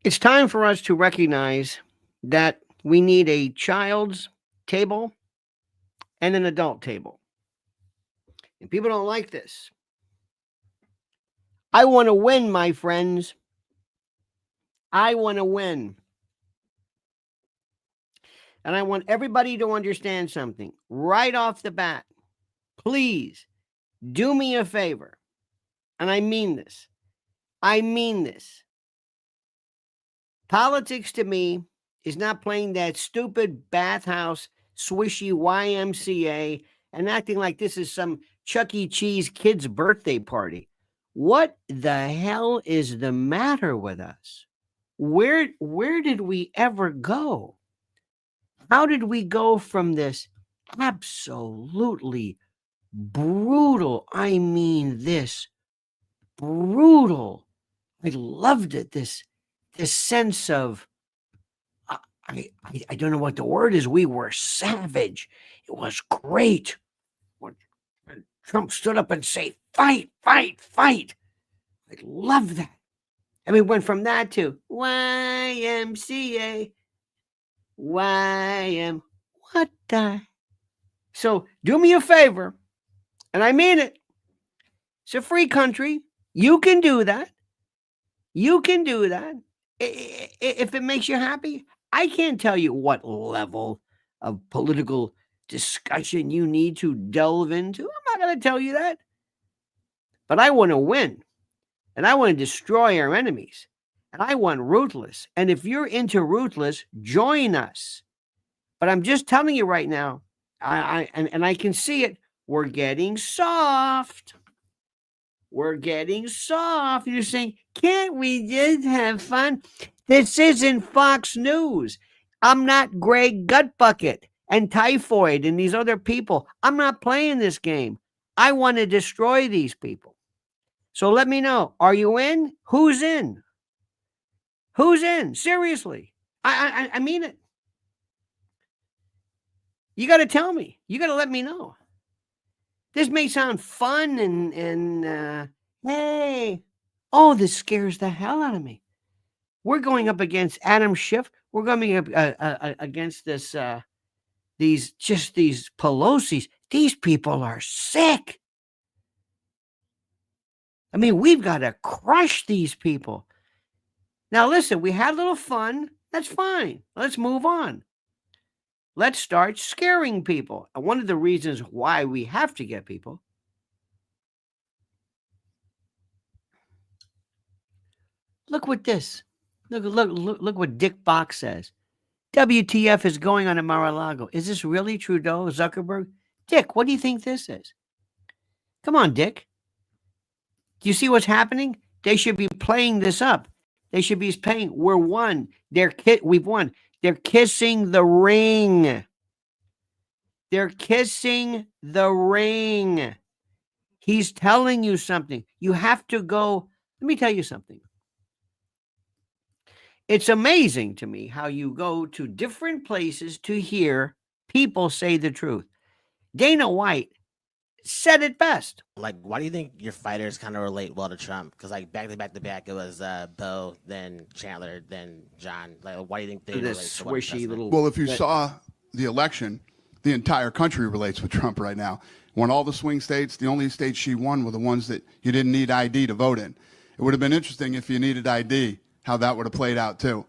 It's time for us to recognize that we need a child's table and an adult table. And people don't like this. I want to win, my friends. I want to win. And I want everybody to understand something right off the bat. Please do me a favor. And I mean this. I mean this. Politics to me is not playing that stupid bathhouse, swishy YMCA and acting like this is some Chuck E. Cheese kid's birthday party. What the hell is the matter with us? Where did we ever go? How did we go from this absolutely brutal, I mean this brutal, I loved it, this sense of, I don't know what the word is, we were savage. It was great. When Trump stood up and say, fight, fight, fight. I love that. And we went from that to YMCA. What the? So do me a favor, and I mean it. It's a free country. You can do that. You can do that. If it makes you happy, I can't tell you what level of political discussion you need to delve into. I'm not going to tell you that. But I want to win. And I want to destroy our enemies. And I want ruthless. And if you're into ruthless, join us. But I'm just telling you right now, I can see it. We're getting soft. We're getting soft. You're saying, can't we just have fun? This isn't Fox News. I'm not Greg Gutbucket and Typhoid and these other people. I'm not playing this game. I want to destroy these people. So let me know. Are you in? Who's in? Who's in? Seriously. I mean it. You got to tell me. You got to let me know. This may sound fun and hey, oh, this scares the hell out of me. We're going up against Adam Schiff. We're going up against these Pelosi's. These people are sick. I mean, we've got to crush these people. Now, listen, we had a little fun. That's fine. Let's move on. Let's start scaring people. And one of the reasons why we have to get people. Look what this. Look what Dick Box says. WTF is going on at Mar-a-Lago. Is this really Trudeau, Zuckerberg? Dick, what do you think this is? Come on, Dick. Do you see what's happening? They should be playing this up. They should be paying. We're won. We've won. They're kissing the ring. They're kissing the ring. He's telling you something. You have to go. Let me tell you something. It's amazing to me how you go to different places to hear people say the truth. Dana White said it best. Like, why do you think your fighters kind of relate well to Trump? Because like back to back, it was Bo, then Chandler, then John. Like, why do you think they relate this so well swishy little? Well, if you saw the election, the entire country relates with Trump right now. Won all the swing states. The only states she won were the ones that you didn't need ID to vote in. It would have been interesting if you needed ID, how that would have played out too.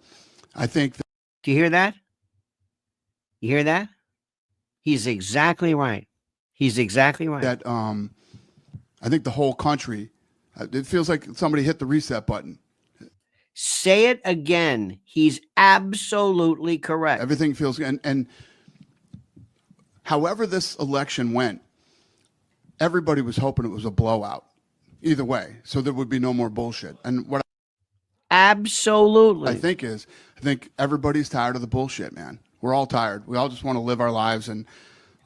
I think. Do you hear that? You hear that? He's exactly right. He's exactly right. That I think the whole country, it feels like somebody hit the reset button. Say it again. He's absolutely correct. Everything feels, and however this election went, everybody was hoping it was a blowout either way, so there would be no more bullshit. And what absolutely I think everybody's tired of the bullshit, man. We're all tired. We all just want to live our lives and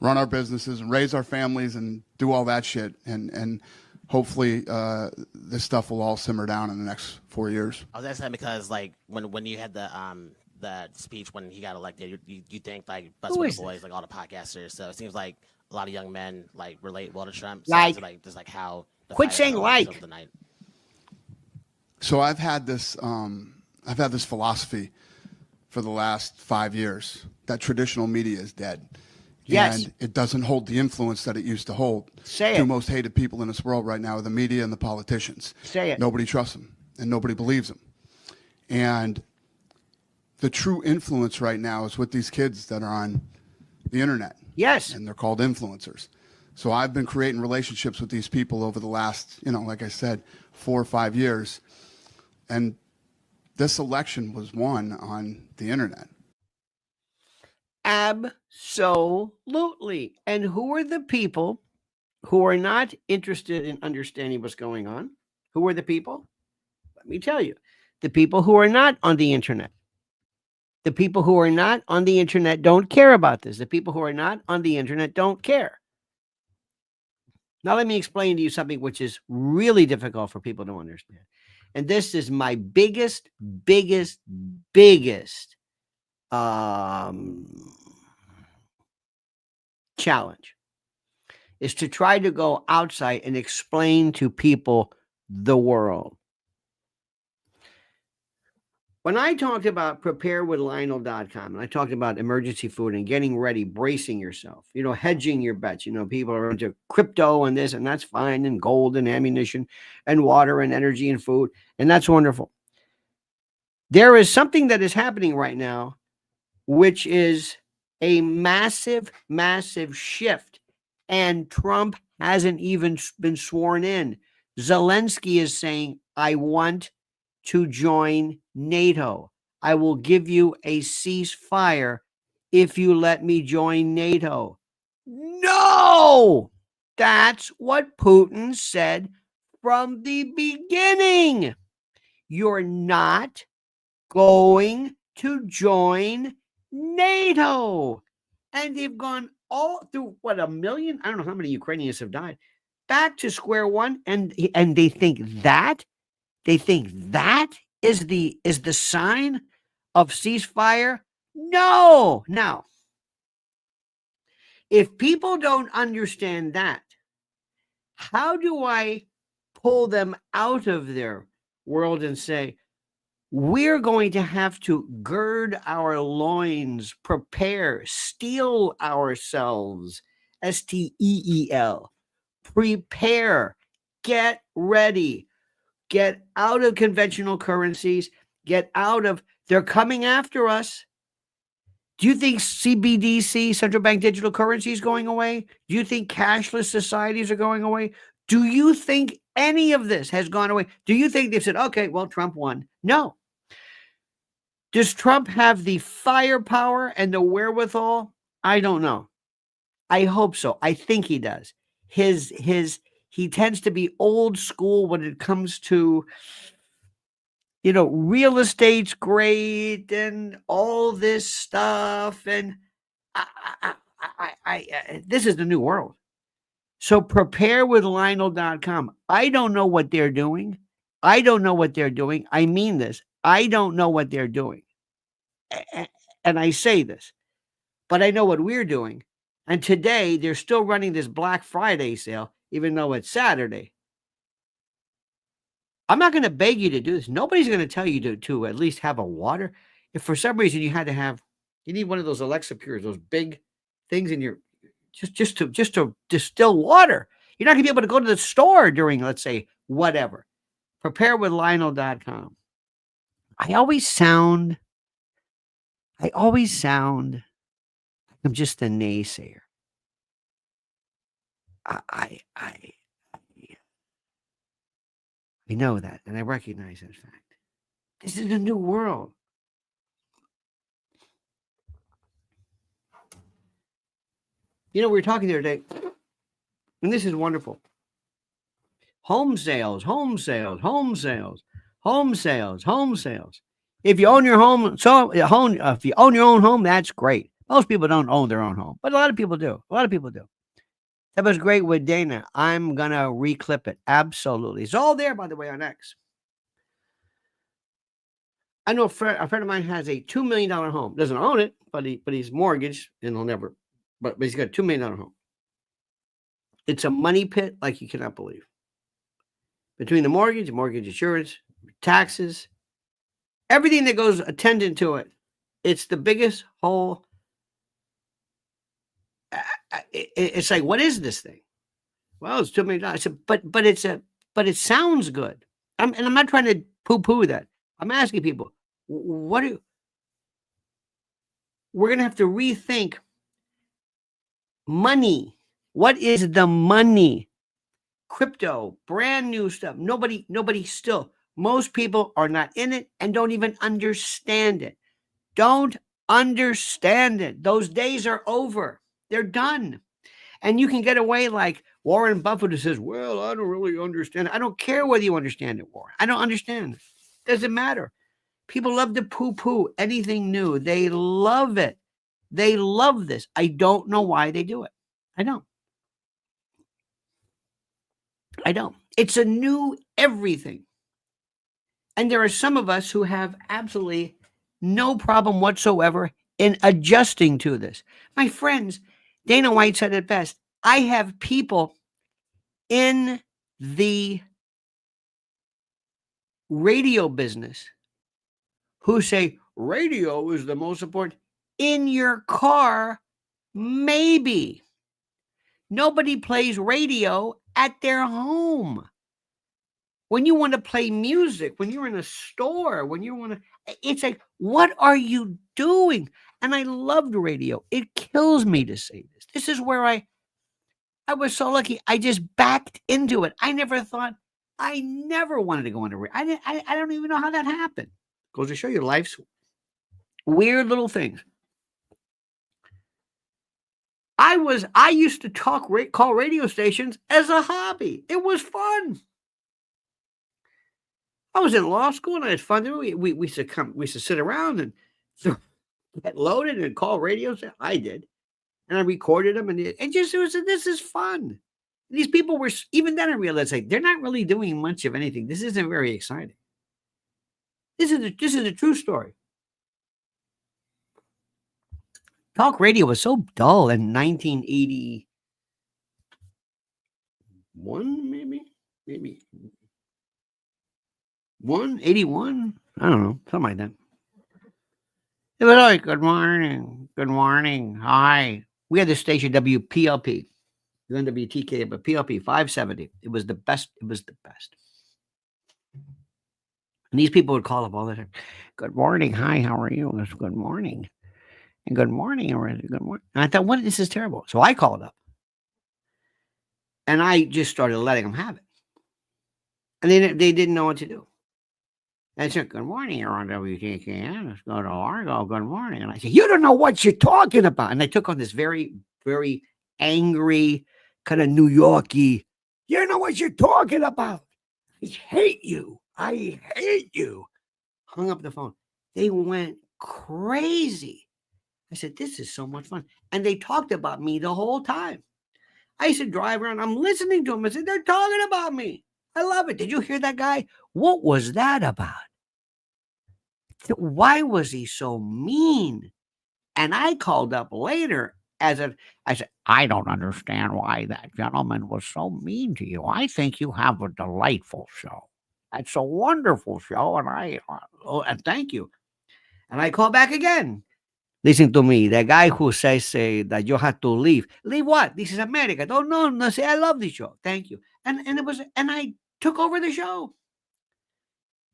run our businesses and raise our families and do all that shit. And hopefully this stuff will all simmer down in the next 4 years. I was asking that because like when you had the speech when he got elected, you think like Bust with the Boys, like all the podcasters. So it seems like a lot of young men like relate well to Trump. So like just like how quit saying like so I've had this I've had this philosophy for the last 5 years that traditional media is dead. Yes. And it doesn't hold the influence that it used to hold. Say it. Two most hated people in this world right now are the media and the politicians. Say it. Nobody trusts them and nobody believes them. And the true influence right now is with these kids that are on the internet. Yes. And they're called influencers. So I've been creating relationships with these people over the last, like I said, 4 or 5 years. And this election was won on the internet. Absolutely. And who are the people who are not interested in understanding what's going on? Who are the people? Let me tell you. The people who are not on the internet. The people who are not on the internet don't care about this. The people who are not on the internet don't care. Now, let me explain to you something which is really difficult for people to understand. And this is my biggest challenge, is to try to go outside and explain to people the world. When I talked about preparewithlionel.com, and I talked about emergency food and getting ready, bracing yourself, hedging your bets, people are into crypto and this, and that's fine, and gold and ammunition and water and energy and food, and that's wonderful. There is something that is happening right now, which is a massive shift, and Trump hasn't even been sworn in. Zelenskyy is saying, I want to join NATO. I will give you a ceasefire if you let me join NATO. No! That's what Putin said from the beginning. You're not going to join NATO. And they've gone all through, 1 million? I don't know how many Ukrainians have died. Back to square one. And they think that is the sign of ceasefire? No. Now, if people don't understand that, how do I pull them out of their world and say, we're going to have to gird our loins, prepare, steel ourselves, STEEL, prepare, get ready. Get out of conventional currencies. Get out of, they're coming after us. Do you think CBDC, central bank digital currency, is going away? Do you think cashless societies are going away? Do you think any of this has gone away? Do you think they've said, okay, well, Trump won? No. Does Trump have the firepower and the wherewithal? I don't know. I hope so. I think he does. He tends to be old school when it comes to, real estate's great and all this stuff. And this is the new world. So preparewithlionel.com. I don't know what they're doing. I mean this. I don't know what they're doing. And I say this, but I know what we're doing. And today they're still running this Black Friday sale, even though it's Saturday. I'm not going to beg you to do this. Nobody's going to tell you to at least have a water. If for some reason you need one of those Alexa Pures, those big things in your, just to distill water. You're not going to be able to go to the store during, let's say, whatever. Preparewithlionel.com. I always sound, I'm just a naysayer. I know that, and I recognize that fact. This is a new world. We were talking the other day, and this is wonderful. Home sales. If you own your home, if you own your own home, that's great. Most people don't own their own home, but a lot of people do. That was great with Dana. I'm going to reclip it. Absolutely. It's all there, by the way, on X. I know a friend of mine has a $2 million home. Doesn't own it, but he's mortgaged, and he'll never, but he's got a $2 million home. It's a money pit like you cannot believe. Between the mortgage insurance, taxes, everything that goes attendant to it. It's the biggest whole. It's like, what is this thing? Well, it's too many dollars. I said, but it sounds good. And I'm not trying to poo-poo that. I'm asking people, we're going to have to rethink money. What is the money? Crypto, brand new stuff. Nobody still. Most people are not in it and don't even understand it. Don't understand it. Those days are over. They're done. And you can get away like Warren Buffett who says, well, I don't really understand. I don't care whether you understand it, Warren. I don't understand it. Doesn't matter. People love to poo-poo anything new. They love it. They love this. I don't know why they do it. I don't. It's a new everything. And there are some of us who have absolutely no problem whatsoever in adjusting to this. My friends, Dana White said it best. I have people in the radio business who say radio is the most important. In your car, maybe. Nobody plays radio at their home. When you want to play music, when you're in a store, when you want to, it's like, what are you doing? And I loved radio. It kills me to say this. This is where I was so lucky. I just backed into it. I never wanted to go into radio. I don't even know how that happened. Goes to show you life's weird little things. I used to call radio stations as a hobby. It was fun. I was in law school and I had fun. We used to sit around and get loaded and call radio. I did. And I recorded them, and this is fun. And these people were, even then I realized, like, they're not really doing much of anything. This isn't very exciting. This is a true story. Talk radio was so dull in 1981, maybe 81. I don't know, something like that. It was like, good morning, hi. We had the station WPLP, WTK, but PLP 570. It was the best. And these people would call up all the time. Good morning, hi, how are you? It's good morning. And good morning. Good morning. And I thought, this is terrible. So I called up. And I just started letting them have it. And they didn't know what to do. I said, good morning, you're on WTKN. Let's go to Largo. Good morning. And I said, you don't know what you're talking about. And I took on this very, very angry, kind of New Yorky, you don't know what you're talking about. I hate you. Hung up the phone. They went crazy. I said, this is so much fun. And they talked about me the whole time. I used to drive around. I'm listening to them. I said, they're talking about me. I love it. Did you hear that guy? What was that about? Why was he so mean? And I called up later I said, I don't understand why that gentleman was so mean to you. I think you have a delightful show. It's a wonderful show. And thank you. And I call back again. Listen to me. The guy who says that you have to leave. Leave what? This is America. Oh, no. Say, I love this show. Thank you. And I took over the show.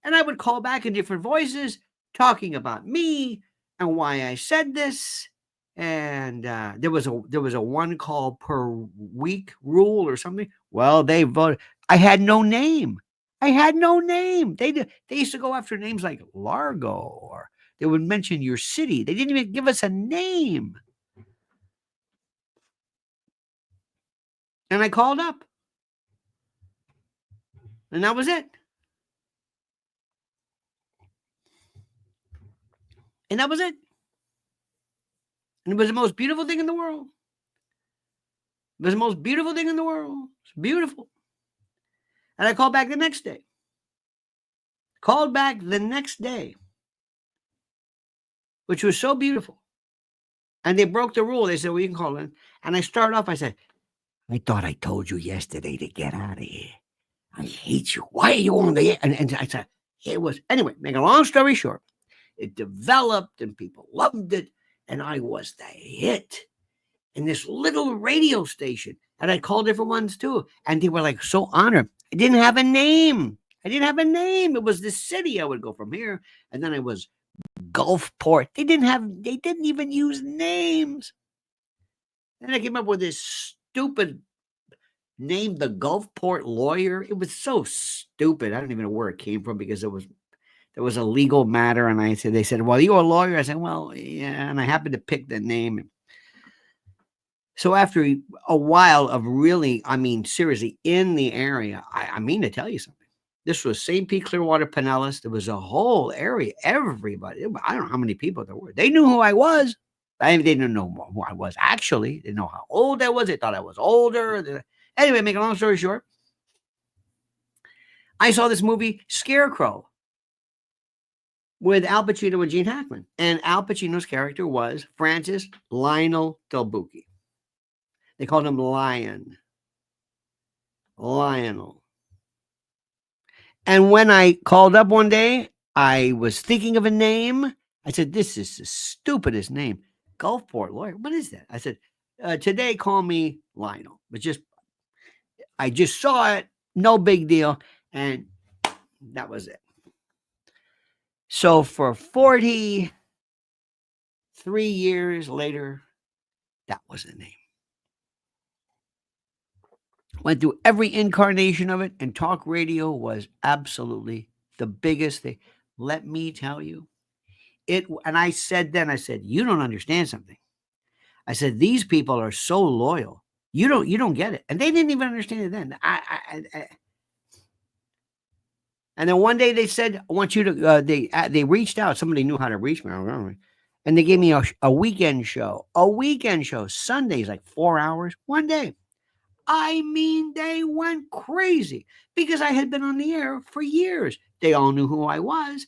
And I would call back in different voices, talking about me and why I said this. And there was a one call per week rule or something. Well, they voted. I had no name. They used to go after names like Largo, or they would mention your city. They didn't even give us a name. And I called up. And that was it. And that was it. And it was the most beautiful thing in the world. It was the most beautiful thing in the world. It's beautiful. And I called back the next day. Which was so beautiful. And they broke the rule. They said, well, you can call in. And I started off, I said, I thought I told you yesterday to get out of here. I hate you. Why are you on the air? And I said, It was, anyway, make a long story short, it developed and people loved it. And I was the hit in this little radio station. And I called different ones too. And they were like so honored. I didn't have a name. It was the city. I would go from here. And then I was Gulfport. They didn't even use names. And I came up with this stupid name, the Gulfport Lawyer. It was so stupid. I don't even know where it came from because there was a legal matter. And they said, well, you're a lawyer. I said, well, yeah. And I happened to pick the name. So after a while of really, seriously, in the area, I mean to tell you something. This was St. Pete, Clearwater, Pinellas. There was a whole area. Everybody. I don't know how many people there were. They knew who I was. They didn't know who I was actually. They didn't know how old I was. They thought I was older. Anyway, make a long story short, I saw this movie, Scarecrow, with Al Pacino and Gene Hackman. And Al Pacino's character was Francis Lionel Del Bucci. They called him Lionel. And when I called up one day, I was thinking of a name. I said, this is the stupidest name. Gulfport Lawyer. What is that? I said, today call me Lionel. I just saw it. No big deal. And that was it. So for 43 years later, that was the name. Went through every incarnation of it, and talk radio was absolutely the biggest thing. Let me tell you, and I said, you don't understand something. I said, these people are so loyal. You don't get it. And they didn't even understand it then. And then one day they said, I want you to, they reached out. Somebody knew how to reach me. And they gave me a weekend show. Sundays, like 4 hours, one day. They went crazy because I had been on the air for years. They all knew who I was.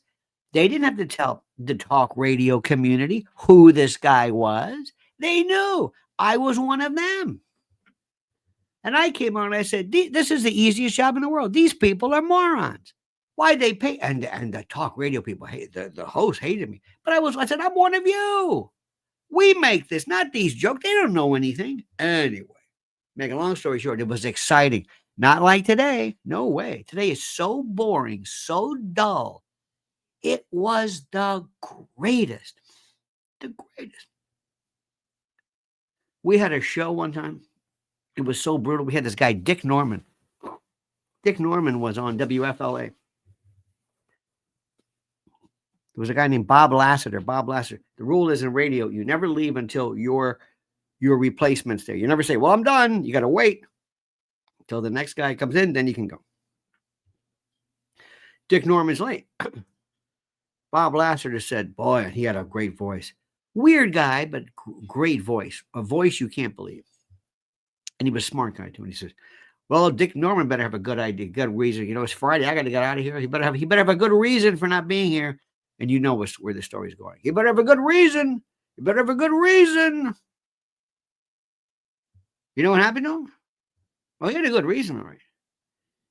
They didn't have to tell the talk radio community who this guy was. They knew I was one of them. And I came on and I said, this is the easiest job in the world. These people are morons. Why'd they pay? And the talk radio people, the host hated me. But I said, I'm one of you. We make this, not these jokes. They don't know anything. Anyway. Make a long story short, it was exciting. Not like today. No way. Today is so boring, so dull. It was the greatest. The greatest. We had a show one time. It was so brutal. We had this guy, Dick Norman. Dick Norman was on WFLA. There was a guy named Bob Lassiter. The rule is in radio, you never leave until your replacement's there. You never say, well, I'm done. You got to wait until the next guy comes in, then you can go. Dick Norman's late. Bob Lassiter said, boy, he had a great voice. Weird guy, but great voice. A voice you can't believe. And he was a smart guy too. And he says, well, Dick Norman better have a good idea, good reason. It's Friday. I got to get out of here. He better have a good reason for not being here. And you know where the story's going. He better have a good reason. You know what happened to him? Well, he had a good reason, all right.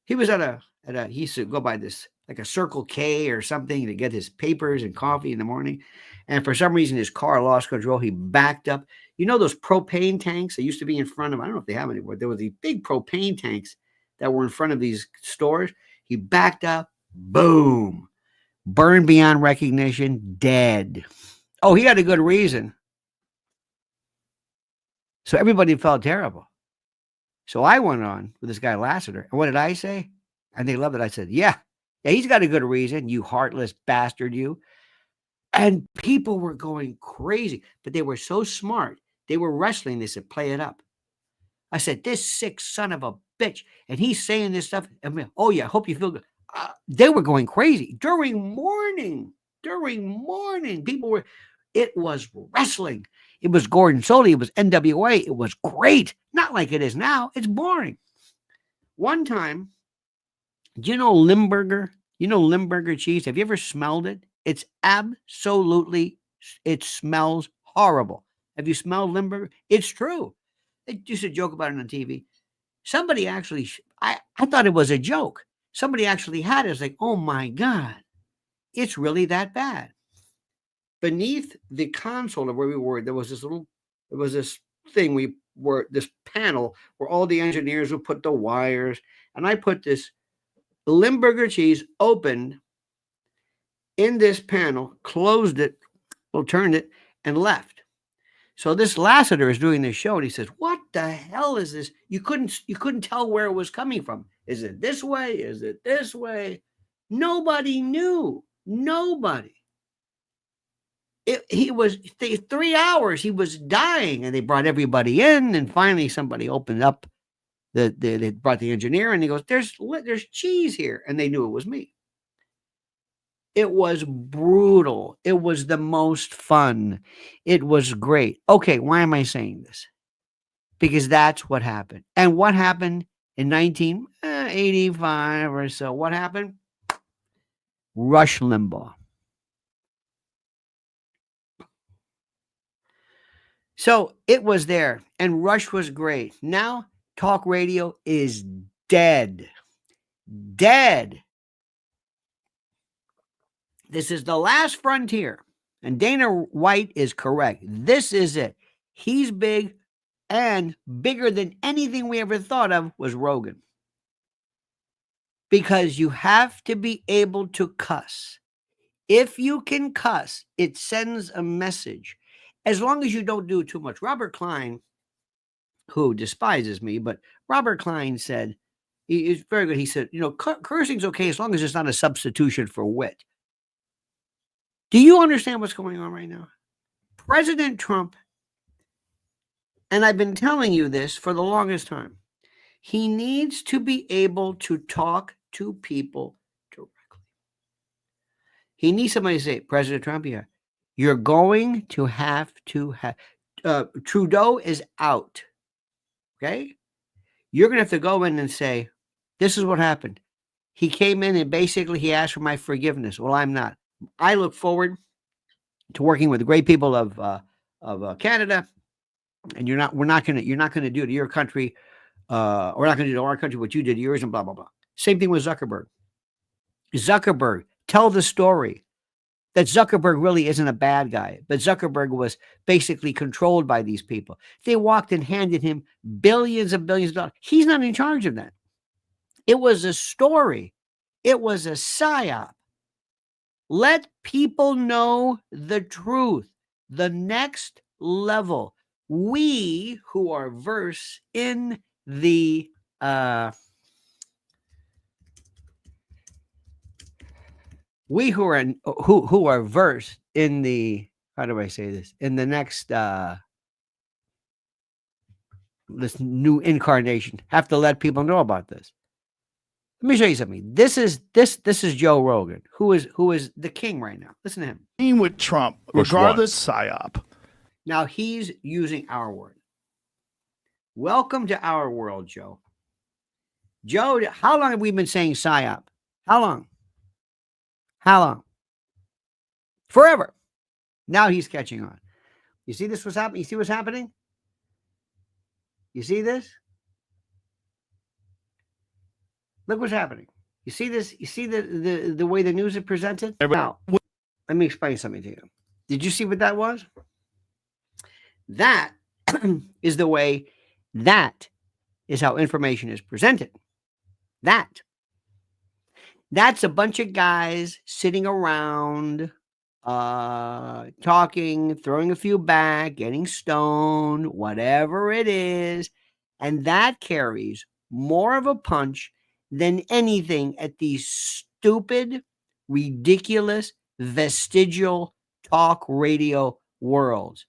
He was he used to go by this, like a Circle K or something to get his papers and coffee in the morning. And for some reason, his car lost control. He backed up. You know those propane tanks that used to be in front of, I don't know if they have anymore. There were these big propane tanks that were in front of these stores. He backed up. Boom. Burned beyond recognition. Dead. Oh, he had a good reason. So everybody felt terrible. So I went on with this guy Lassiter. And what did I say? And they loved it. I said, yeah, he's got a good reason, you heartless bastard, you. And people were going crazy, but they were so smart. They were wrestling. They said, play it up. I said, this sick son of a bitch. And he's saying this stuff. Oh, yeah, I hope you feel good. They were going crazy during morning. It was wrestling. It was Gordon Soley. It was NWA. It was great. Not like it is now. It's boring. One time, do you know Limburger? You know Limburger cheese? Have you ever smelled it? It smells horrible. Have you smelled Limburger? It's true. They used to joke about it on TV. Somebody actually, I thought it was a joke. Somebody actually had it. It's like, oh my God. It's really that bad. Beneath the console of where we were, there was this thing this panel where all the engineers would put the wires, and I put this Limburger cheese opened in this panel, closed it, turned it, and left. So this Lassiter is doing this show, and he says, "What the hell is this? You couldn't tell where it was coming from. Is it this way? Is it this way?" Nobody knew. Nobody. He was 3 hours. He was dying, and they brought everybody in, and finally somebody opened up. They brought the engineer, and he goes, "There's cheese here," and they knew it was me. It was brutal. It was the most fun. It was great. Okay, why am I saying this? Because that's what happened. And what happened in 1985 or so? What happened? Rush Limbaugh. So it was there, and Rush was great. Now talk radio is dead. Dead. This is the last frontier. And Dana White is correct. This is it. He's big, and bigger than anything we ever thought of was Rogan. Because you have to be able to cuss. If you can cuss, it sends a message. As long as you don't do too much. Robert Klein, who despises me, but Robert Klein said, he's very good. He said, cursing's okay as long as it's not a substitution for wit. Do you understand what's going on right now? President Trump, and I've been telling you this for the longest time, he needs to be able to talk to people directly. He needs somebody to say, President Trump, yeah, you're going to have Trudeau is out. Okay? You're going to have to go in and say, this is what happened. He came in and basically he asked for my forgiveness. Well, I'm not. I look forward to working with the great people of Canada, and you're not going to do to your country, or we're not going to do to our country what you did to yours, and blah blah blah. Same thing with Zuckerberg. Zuckerberg, tell the story that Zuckerberg really isn't a bad guy, but Zuckerberg was basically controlled by these people. They walked and handed him billions and billions of dollars. He's not in charge of that. It was a story. It was a psyop. Let people know the truth. The next level. We who are versed in the who are versed in the, how do I say this? In the next this new incarnation have to let people know about this. Let me show you something. This is Joe Rogan, who is the king right now. Listen to him. With Trump, regardless psyop. Now he's using our word. Welcome to our world, Joe. Joe, how long have we been saying psyop? How long? How long? Forever. Now he's catching on. You see this was happening? You see what's happening? You see this? Look what's happening. You see this? You see the way the news is presented? Now, let me explain something to you. Did you see what that was? That is the way, that is how information is presented. That's a bunch of guys sitting around, talking, throwing a few back, getting stoned, whatever it is. And that carries more of a punch than anything at these stupid, ridiculous, vestigial talk radio worlds.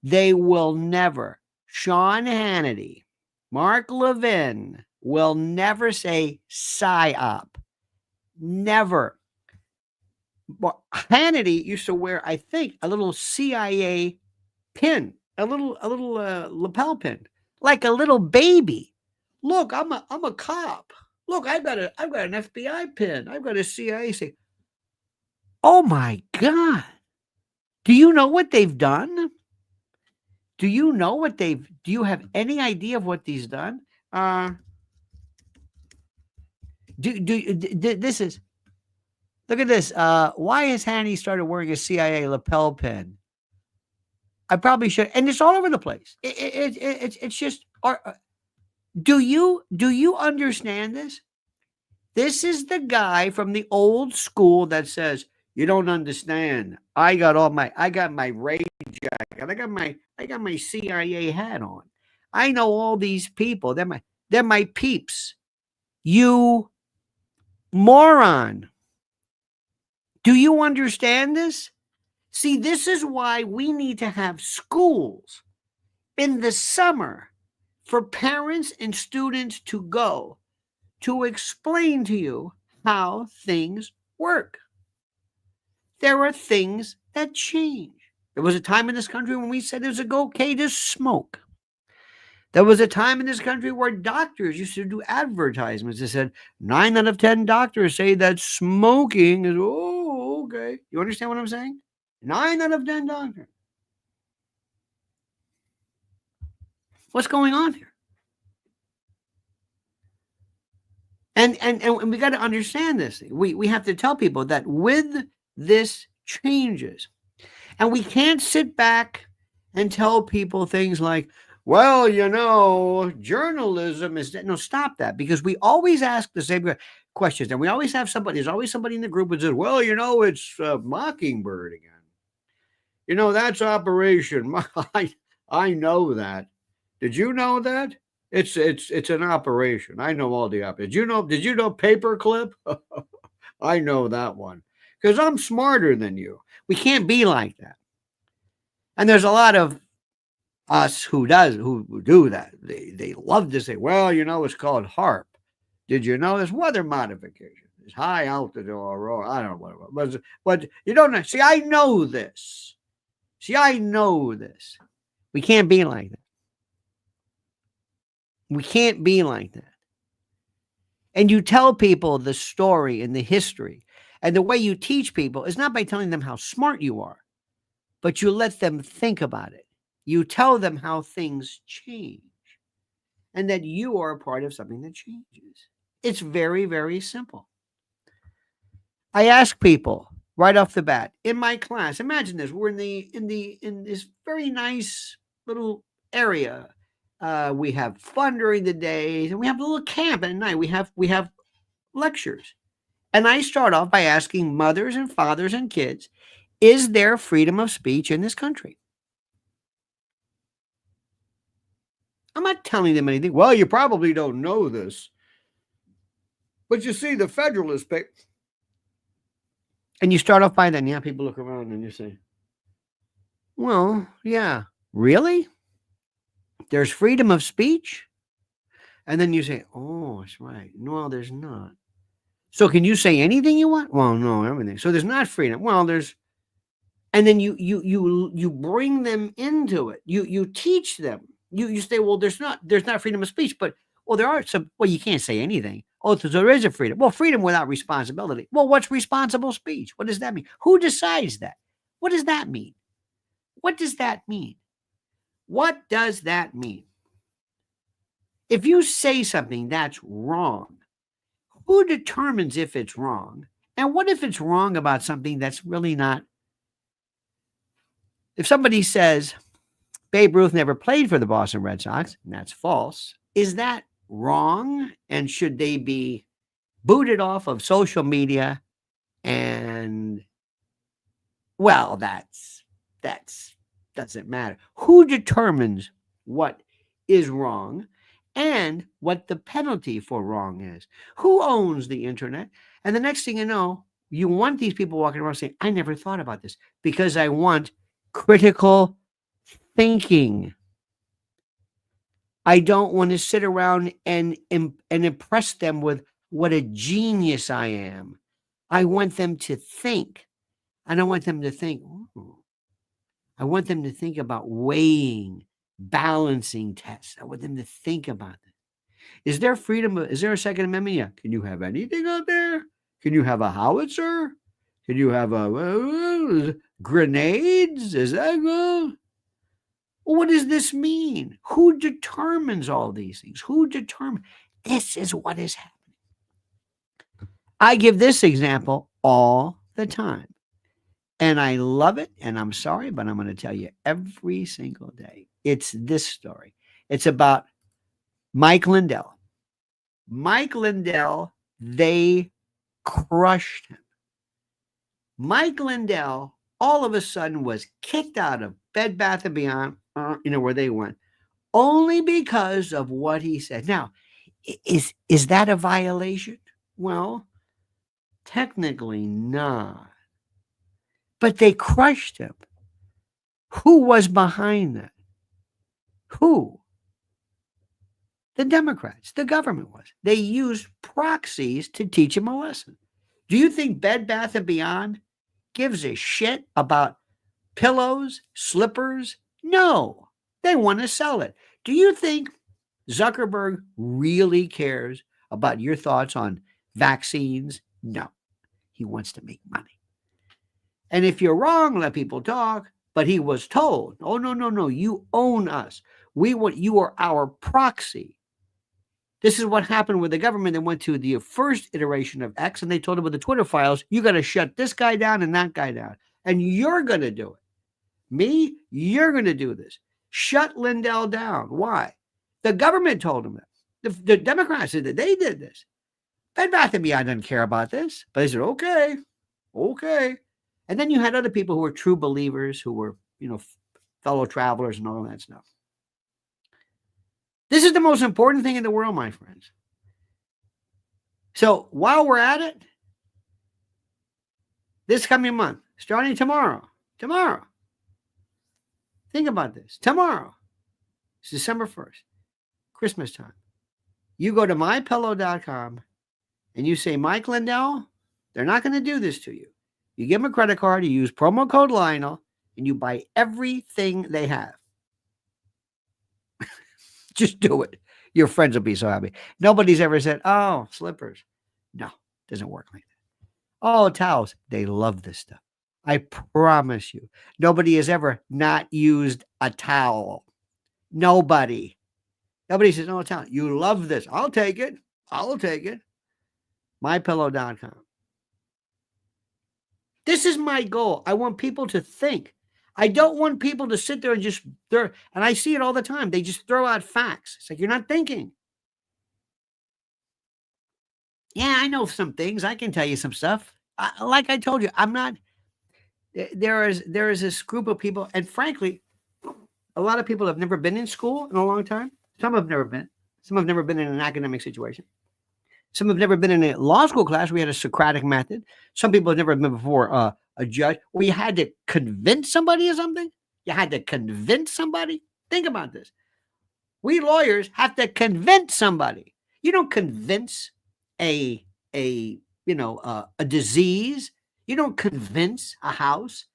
They will never, Sean Hannity, Mark Levin will never say psyop. Never. Well, Hannity used to wear, I think, a little CIA pin, a little lapel pin, like a little baby. Look, I'm a cop. Look, I've got an FBI pin. I've got a CIA. Say, oh my God. Do you know what they've done? Do you know what do you have any idea of what he's done? This is, Look at this. Why has Hannity started wearing a CIA lapel pin? I probably should. And it's all over the place. It's just, do you understand this? This is the guy from the old school that says, you don't understand. I got my raid jacket. I got my CIA hat on. I know all these people. They're my peeps. You moron. Do you understand this? See, this is why we need to have schools in the summer for parents and students to go to explain to you how things work. There are things that change. There was a time in this country when we said it was okay to smoke. There was a time in this country where doctors used to do advertisements that said 9 out of 10 doctors say that smoking is, okay. You understand what I'm saying? 9 out of 10 doctors. What's going on here? And we got to understand this. We have to tell people that with this changes. And we can't sit back and tell people things like, well, journalism is... No, stop that. Because we always ask the same questions. And we always have there's always somebody in the group that says, well, it's Mockingbird again. That's Operation. I know that. Did you know that? It's an operation. I know all the operations. Did you know Paperclip? I know that one. Because I'm smarter than you. We can't be like that. And there's a lot of us who do that. They love to say, well, it's called HARP. Did you know this? Weather modification. It's high altitude aurora. I don't know what it was. But you don't know. See, I know this. We can't be like that. We can't be like that. And you tell people the story and the history. And the way you teach people is not by telling them how smart you are, but you let them think about it. You tell them how things change and that you are a part of something that changes. It's very, very simple. I ask people right off the bat in my class, imagine this, we're in this very nice little area. We have fun during the day and we have a little camp at night. We have lectures. And I start off by asking mothers and fathers and kids, is there freedom of speech in this country? I'm not telling them anything. Well, you probably don't know this. But you see, the Federalist paper. And you start off by that, and yeah, people look around and you say, well, yeah, really? There's freedom of speech? And then you say, oh, that's right. No, there's not. So can you say anything you want? Well, no, everything. So there's not freedom. Well, there's, and then you bring them into it. You teach them. You say, well, there's not freedom of speech, but there are some. Well, you can't say anything. Oh, so there is a freedom. Well, freedom without responsibility. Well, what's responsible speech? What does that mean? Who decides that? What does that mean? What does that mean? What does that mean? If you say something that's wrong, who determines if it's wrong? And what if it's wrong about something that's really not? If somebody says Babe Ruth never played for the Boston Red Sox, and that's false, is that wrong? And should they be booted off of social media? And well, that's doesn't matter. Who determines what is wrong and what the penalty for wrong is? Who owns the internet? And the next thing you know, you want these people walking around saying, I never thought about this, because I want critical thinking. I don't want to sit around and impress them with what a genius I am. I want them to think. I don't want them to think. Ooh. I want them to think about weighing, balancing tests. I want them to think about it. Is there freedom? Is there a Second Amendment? Yeah. Can you have anything out there? Can you have a howitzer? Can you have grenades? Is that what does this mean? Who determines all these things? Who determines? This is what is happening. I give this example all the time. And I love it. And I'm sorry, but I'm going to tell you every single day. It's this story. It's about Mike Lindell. Mike Lindell, they crushed him. Mike Lindell all of a sudden was kicked out of Bed Bath & Beyond, where they went, only because of what he said. Now, is that a violation? Well, technically not. But they crushed him. Who was behind that? Who? The Democrats. The government was. They used proxies to teach him a lesson. Do you think Bed Bath & Beyond gives a shit about pillows, slippers? No. They want to sell it. Do you think Zuckerberg really cares about your thoughts on vaccines? No. He wants to make money. And if you're wrong, let people talk. But he was told, oh, no, you own us. You are our proxy. This is what happened with the government. They went to the first iteration of X and they told him with the Twitter files, you got to shut this guy down and that guy down. And you're going to do it. Me, you're going to do this. Shut Lindell down. Why? The government told him that. The Democrats said that they did this. Bed Bath & Beyond didn't care about this. But they said, okay. And then you had other people who were true believers, who were, fellow travelers and all that stuff. This is the most important thing in the world, my friends. So while we're at it, this coming month, starting tomorrow, think about this. Tomorrow, it's December 1st, Christmas time. You go to mypillow.com and you say, Mike Lindell, they're not going to do this to you. You give them a credit card, you use promo code Lionel, and you buy everything they have. Just do it. Your friends will be so happy. Nobody's ever said, oh, slippers. No, it doesn't work like that. Oh, towels. They love this stuff. I promise you. Nobody has ever not used a towel. Nobody says, oh, towel. You love this. I'll take it. MyPillow.com. This is my goal. I want people to think. I don't want people to sit there and just, and I see it all the time. They just throw out facts. It's like, you're not thinking. Yeah, I know some things. I can tell you some stuff. Like I told you, I'm not, there is this group of people, and frankly, a lot of people have never been in school in a long time. Some have never been. Some have never been in an academic situation. Some have never been in a law school class. We had a Socratic method. Some people have never been before a judge. We had to convince somebody of something. You had to convince somebody. Think about this. We lawyers have to convince somebody. You don't convince a disease. You don't convince a house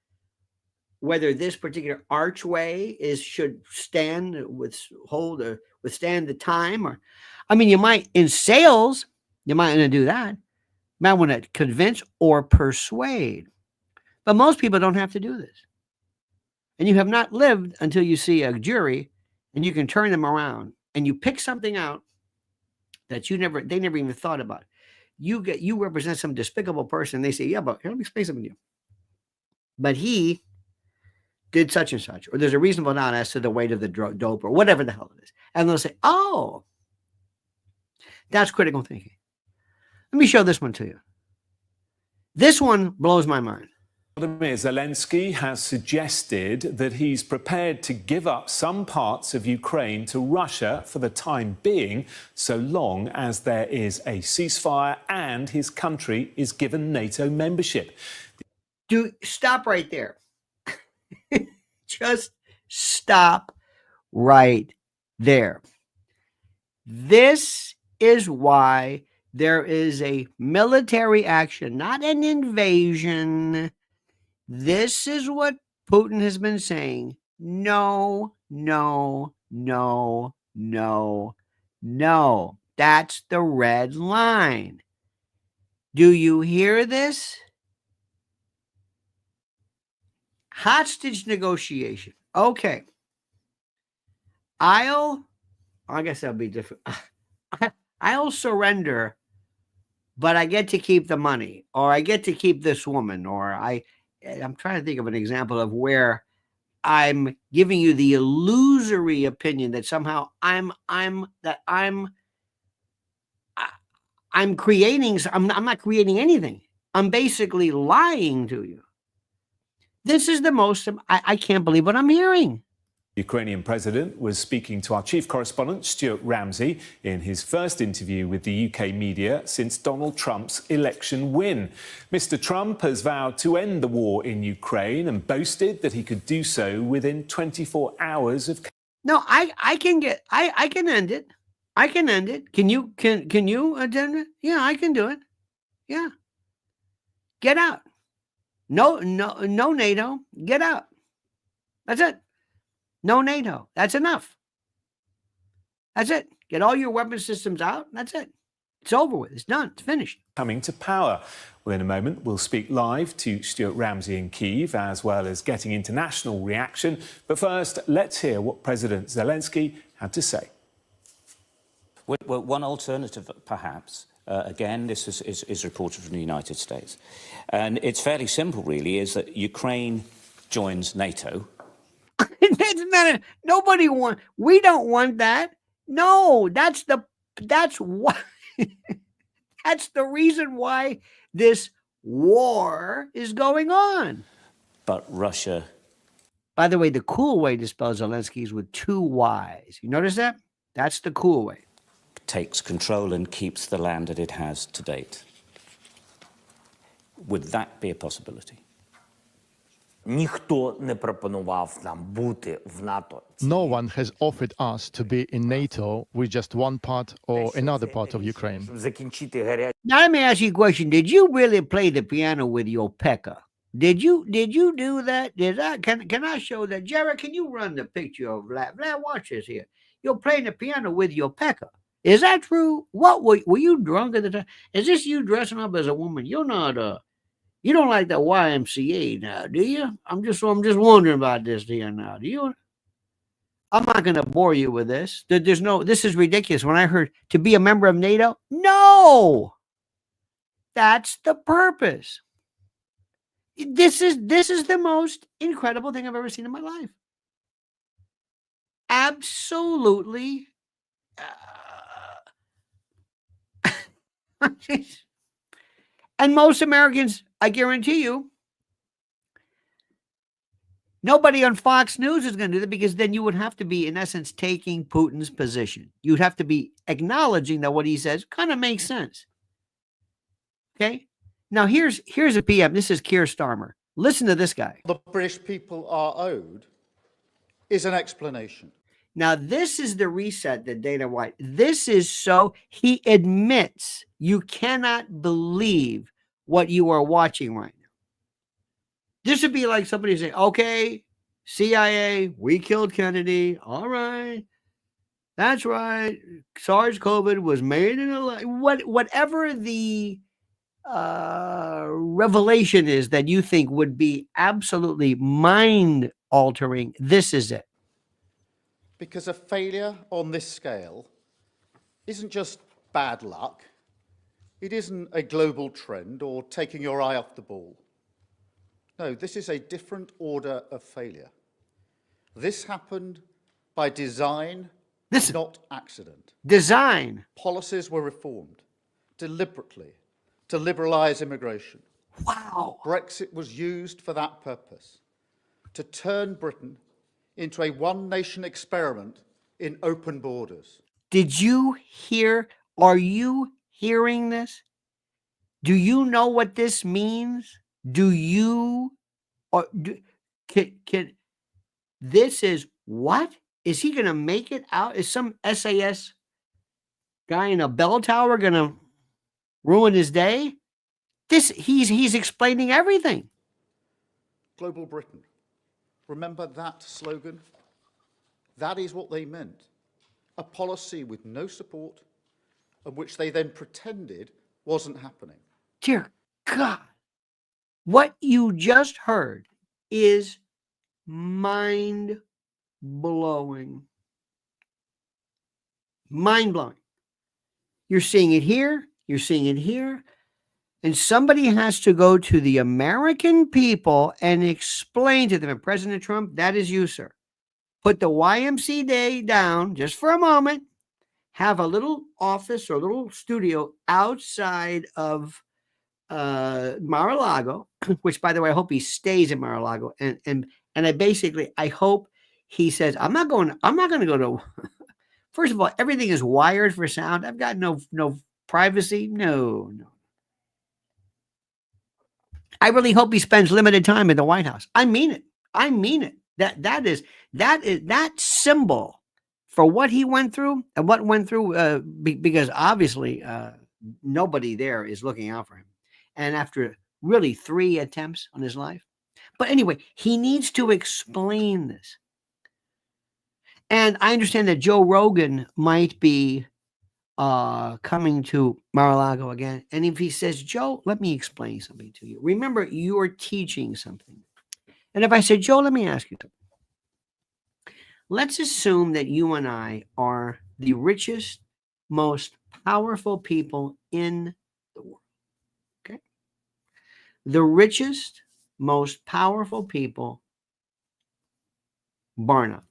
whether this particular archway should withstand the time. Or, I mean, you might in sales. You might want to do that. You might want to convince or persuade. But most people don't have to do this. And you have not lived until you see a jury and you can turn them around and you pick something out that they never even thought about. You represent some despicable person. They say, yeah, but here, let me explain something to you. But he did such and such, or there's a reasonable doubt as to the weight of the dope or whatever the hell it is. And they'll say, oh, that's critical thinking. Let me show this one to you. This one blows my mind. Vladimir Zelenskyy has suggested that he's prepared to give up some parts of Ukraine to Russia for the time being, so long as there is a ceasefire and his country is given NATO membership. Stop right there. Just stop right there. This is why there is a military action, not an invasion. This is what Putin has been saying. No. That's the red line. Do you hear this? Hostage negotiation. Okay. I guess that'll be different. I'll surrender but I get to keep the money, or I get to keep this woman, or I'm trying to think of an example of where I'm giving you the illusory opinion that somehow I'm creating. I'm not creating anything. I'm basically lying to you. This is the most. I can't believe what I'm hearing. Ukrainian president was speaking to our chief correspondent, Stuart Ramsey, in his first interview with the UK media since Donald Trump's election win. Mr. Trump has vowed to end the war in Ukraine and boasted that he could do so within 24 hours of... No, I can end it. I can end it. Can you attend it? Yeah, I can do it. Yeah. Get out. No, NATO. Get out. That's it. No NATO. That's enough. That's it. Get all your weapon systems out. That's it. It's over with. It's done. It's finished. Coming to power. Well, in a moment, we'll speak live to Stuart Ramsey in Kyiv, as well as getting international reaction. But first, let's hear what President Zelenskyy had to say. Well, one alternative, perhaps, again, this is reported from the United States, and it's fairly simple, really, is that Ukraine joins NATO. That's not nobody want. We don't want that. No, that's why. That's the reason why this war is going on. But Russia. By the way, the cool way to spell Zelenskyy is with 2 Y's. You notice that? That's the cool way. Takes control and keeps the land that it has to date. Would that be a possibility? Ніхто не пропонував нам бути в НАТО. No one has offered us to be in NATO with just one part or another part of Ukraine. Закінчити гарячу. Now let me ask you a question. Did you really play the piano with your pecker? Did you do that? Can I show that? Jared, can you run the picture of Vlad? Vlad, watch this here. You're playing the piano with your pecker. Is that true? What were you drunk at the time? Is this you dressing up as a woman? You're not you don't like the YMCA now, do you? I'm just wondering about this here now. Do you? I'm not going to bore you with this. This is ridiculous. When I heard to be a member of NATO, no, that's the purpose. This is the most incredible thing I've ever seen in my life. Absolutely. And most Americans, I guarantee you, nobody on Fox News is going to do that, because then you would have to be, in essence, taking Putin's position. You'd have to be acknowledging that what he says kind of makes sense. Okay? Now, here's a PM. This is Keir Starmer. Listen to this guy. The British people are owed is an explanation. Now, this is the reset that Dana White, this is so, he admits you cannot believe what you are watching right now. This would be like somebody saying, okay, CIA, we killed Kennedy. All right. That's right. SARS-CoV was made in a, whatever the revelation is that you think would be absolutely mind-altering, this is it. Because a failure on this scale isn't just bad luck. It isn't a global trend or taking your eye off the ball. No, this is a different order of failure. This happened by design, not accident. Design. Policies were reformed deliberately to liberalise immigration. Wow. Brexit was used for that purpose, to turn Britain into a one-nation experiment in open borders. Did you hear? Are you hearing this? Do you know what this means? Do you? Or can this is what? Is he going to make it out? Is some SAS guy in a bell tower going to ruin his day? He's explaining everything. Global Britain. Remember that slogan? That is what they meant. A policy with no support, and which they then pretended wasn't happening. Dear God, what you just heard is mind-blowing. Mind-blowing. You're seeing it here. You're seeing it here. And somebody has to go to the American people and explain to them, and President Trump, that is you, sir. Put the YMCA down just for a moment. Have a little office or a little studio outside of Mar-a-Lago, which, by the way, I hope he stays in Mar-a-Lago. And I hope he says, I'm not going to go to, first of all, everything is wired for sound. I've got no privacy. No. I really hope he spends limited time in the White House. I mean it. That symbol for what he went through and what went through, because obviously nobody there is looking out for him. And after really 3 attempts on his life. But anyway, he needs to explain this. And I understand that Joe Rogan might be coming to Mar-a-Lago again. And if he says, Joe, let me explain something to you. Remember, you're teaching something. And if I said, Joe, let me ask you something. Let's assume that you and I are the richest, most powerful people in the world. Okay? The richest, most powerful people, bar none.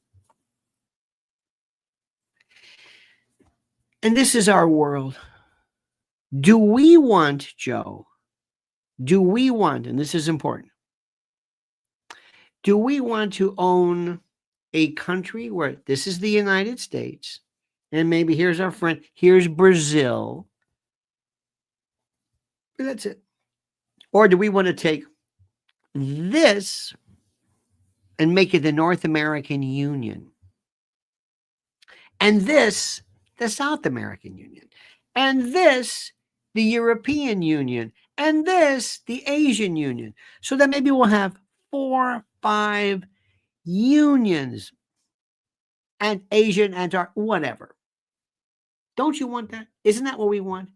And this is our world. Do we want, Joe, and this is important, do we want to own a country where this is the United States, and maybe here's our friend, here's Brazil, but that's it? Or do we want to take this and make it the North American Union, and this the South American Union, and this the European Union, and this the Asian Union, so that maybe we'll have 4 or 5 unions, and Asian, whatever. Don't you want that? Isn't that what we want?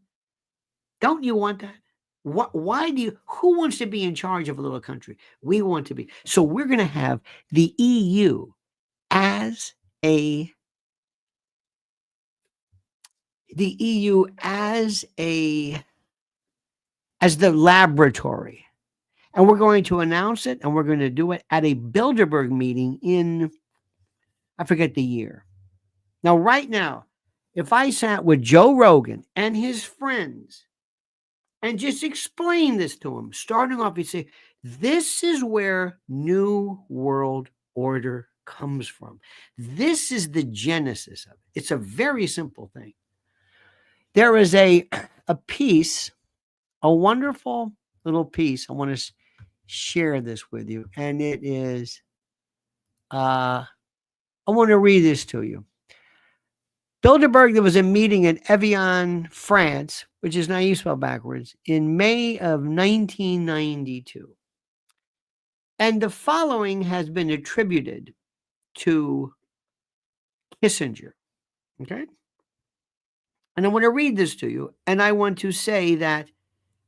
Don't you want that? Why do you? Who wants to be in charge of a little country? We want to be. So we're going to have the EU as the laboratory. And we're going to announce it, and we're going to do it at a Bilderberg meeting in, I forget the year. Now, right now, if I sat with Joe Rogan and his friends and just explain this to him, starting off, he'd say, this is where New World Order comes from. This is the genesis of it. It's a very simple thing. There is a piece, a wonderful little piece. I want to share this with you. And it is, I want to read this to you. Bilderberg, there was a meeting in Evian, France, which is now you spell backwards, in May of 1992. And the following has been attributed to Kissinger. Okay? And I want to read this to you. And I want to say that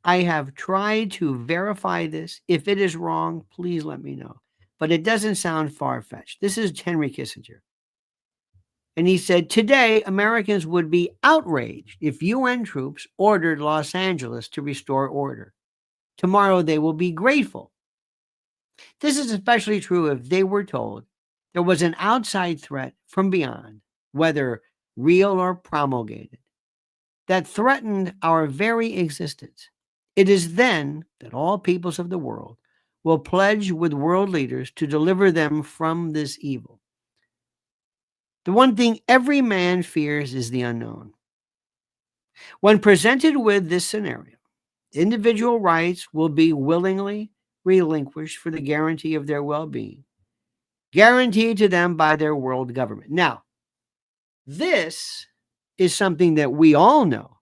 I have tried to verify this. If it is wrong, please let me know. But it doesn't sound far-fetched. This is Henry Kissinger. And he said, today, Americans would be outraged if UN troops ordered Los Angeles to restore order. Tomorrow, they will be grateful. This is especially true if they were told there was an outside threat from beyond, whether real or promulgated, that threatened our very existence. It is then that all peoples of the world will pledge with world leaders to deliver them from this evil. The one thing every man fears is the unknown. When presented with this scenario, individual rights will be willingly relinquished for the guarantee of their well-being, guaranteed to them by their world government. Now, this is something that we all know.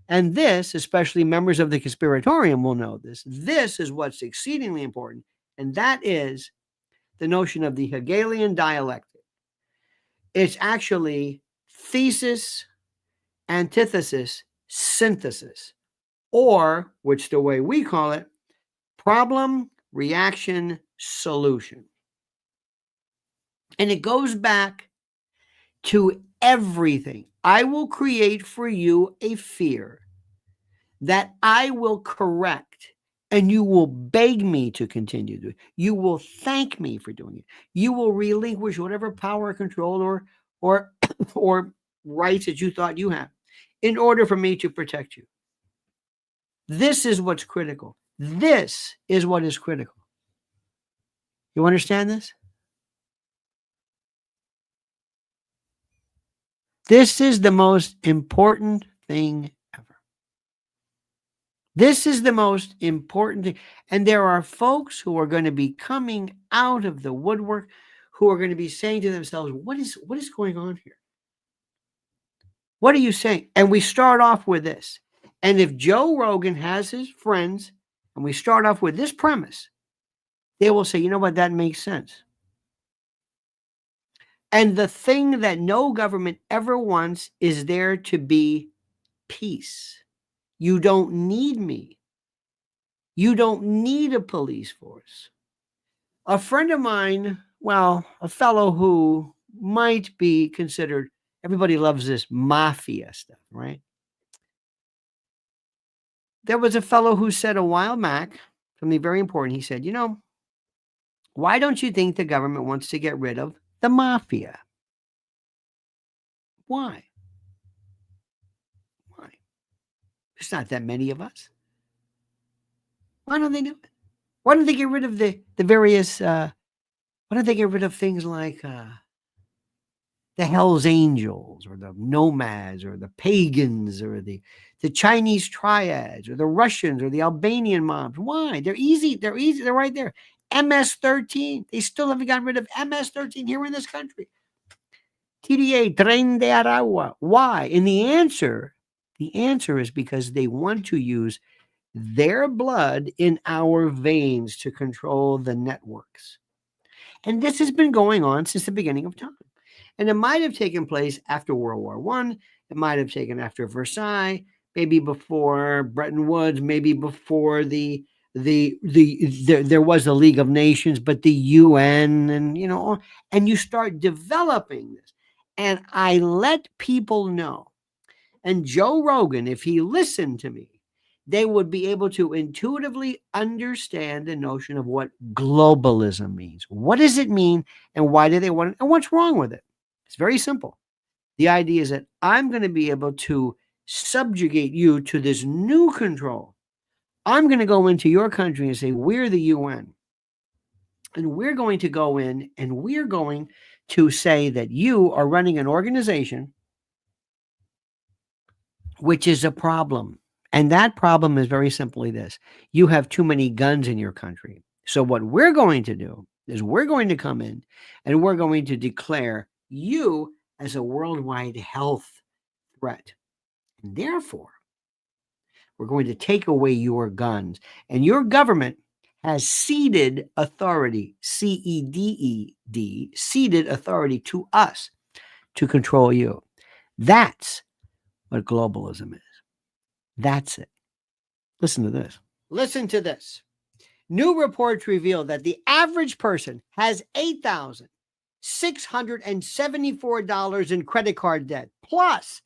And this, especially members of the conspiratorium will know this. This is what's exceedingly important. And that is the notion of the Hegelian dialectic. It's actually thesis, antithesis, synthesis, or, which the way we call it, problem, reaction, solution. And it goes back to everything. I will create for you a fear that I will correct, and you will beg me to continue to do it. You will thank me for doing it. You will relinquish whatever power, control, or or rights that you thought you have in order for me to protect you. This is what's critical. This is what is critical. You understand this? This is the most important thing ever. This is the most important thing. And there are folks who are going to be coming out of the woodwork who are going to be saying to themselves, what is going on here? What are you saying? And we start off with this. And if Joe Rogan has his friends, and we start off with this premise, they will say, you know what, that makes sense. And the thing that no government ever wants is there to be peace. You don't need me. You don't need a police force. A friend of mine, well, a fellow who might be considered, everybody loves this mafia stuff, right? There was a fellow who said a while back, something very important. He said, you know, why don't you think the government wants to get rid of the mafia? Why? Why? There's not that many of us. Why don't they do it? Why don't they get rid of the various, why don't they get rid of things like the Hells Angels or the Nomads or the Pagans or the Chinese Triads or the Russians or the Albanian mobs? Why? They're easy. They're easy. They're right there. MS-13. They still haven't gotten rid of MS-13 here in this country. TDA, Tren de Aragua. Why? And the answer is because they want to use their blood in our veins to control the networks. And this has been going on since the beginning of time. And it might have taken place after World War I. It might have taken after Versailles, maybe before Bretton Woods, maybe before there was the League of Nations, but the UN, and you know, and you start developing this. And I let people know. And Joe Rogan, if he listened to me, they would be able to intuitively understand the notion of what globalism means. What does it mean, and why do they want it, and what's wrong with it? It's very simple. The idea is that I'm going to be able to subjugate you to this new control. I'm going to go into your country and say, we're the UN. And we're going to go in and we're going to say that you are running an organization which is a problem. And that problem is very simply this. You have too many guns in your country. So what we're going to do is we're going to come in and we're going to declare you as a worldwide health threat. And therefore, we're going to take away your guns. And your government has ceded authority, C-E-D-E-D, ceded authority to us to control you. That's what globalism is. That's it. Listen to this. Listen to this. New reports reveal that the average person has $8,674 in credit card debt. Plus,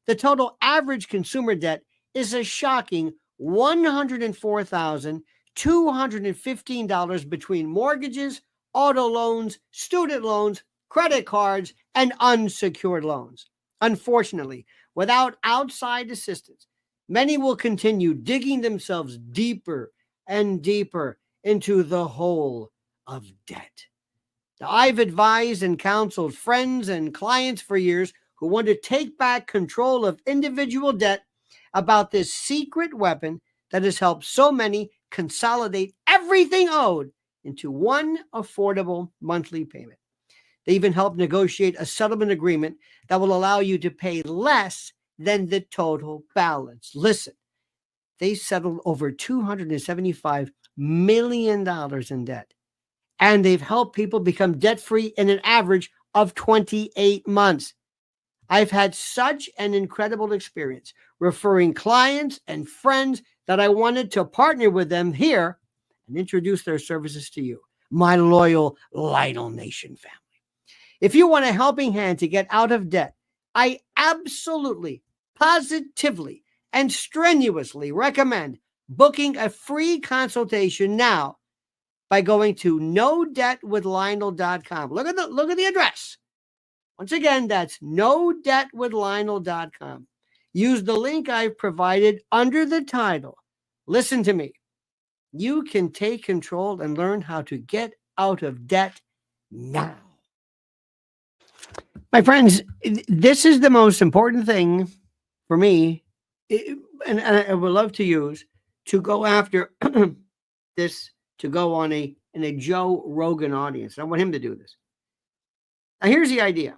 the total average consumer debt is a shocking $104,215 between mortgages, auto loans, student loans, credit cards, and unsecured loans. Unfortunately, without outside assistance, many will continue digging themselves deeper and deeper into the hole of debt. Now, I've advised and counseled friends and clients for years who want to take back control of individual debt about this secret weapon that has helped so many consolidate everything owed into one affordable monthly payment. They even helped negotiate a settlement agreement that will allow you to pay less than the total balance. Listen, they settled over $275 million in debt, and they've helped people become debt-free in an average of 28 months. I've had such an incredible experience referring clients and friends that I wanted to partner with them here and introduce their services to you, my loyal Lytle Nation family. If you want a helping hand to get out of debt, I absolutely, positively and strenuously recommend booking a free consultation now by going to nodebtwithlionel.com. Look at the address. Once again, that's nodebtwithlionel.com. Use the link I've provided under the title. Listen to me. You can take control and learn how to get out of debt now. My friends, this is the most important thing for me, and I would love to use to go after this, to go on a Joe Rogan audience. I want him to do this. Now, here's the idea.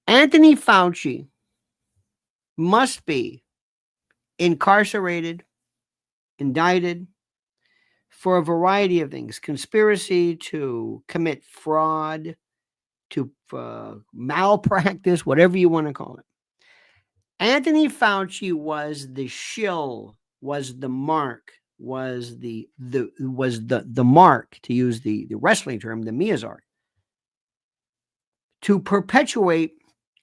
Anthony Fauci must be incarcerated, indicted for a variety of things: conspiracy to commit fraud, to malpractice, whatever you want to call it. Anthony Fauci was the shill, was the mark, was the mark, to use the wrestling term, the Miyazaki, to perpetuate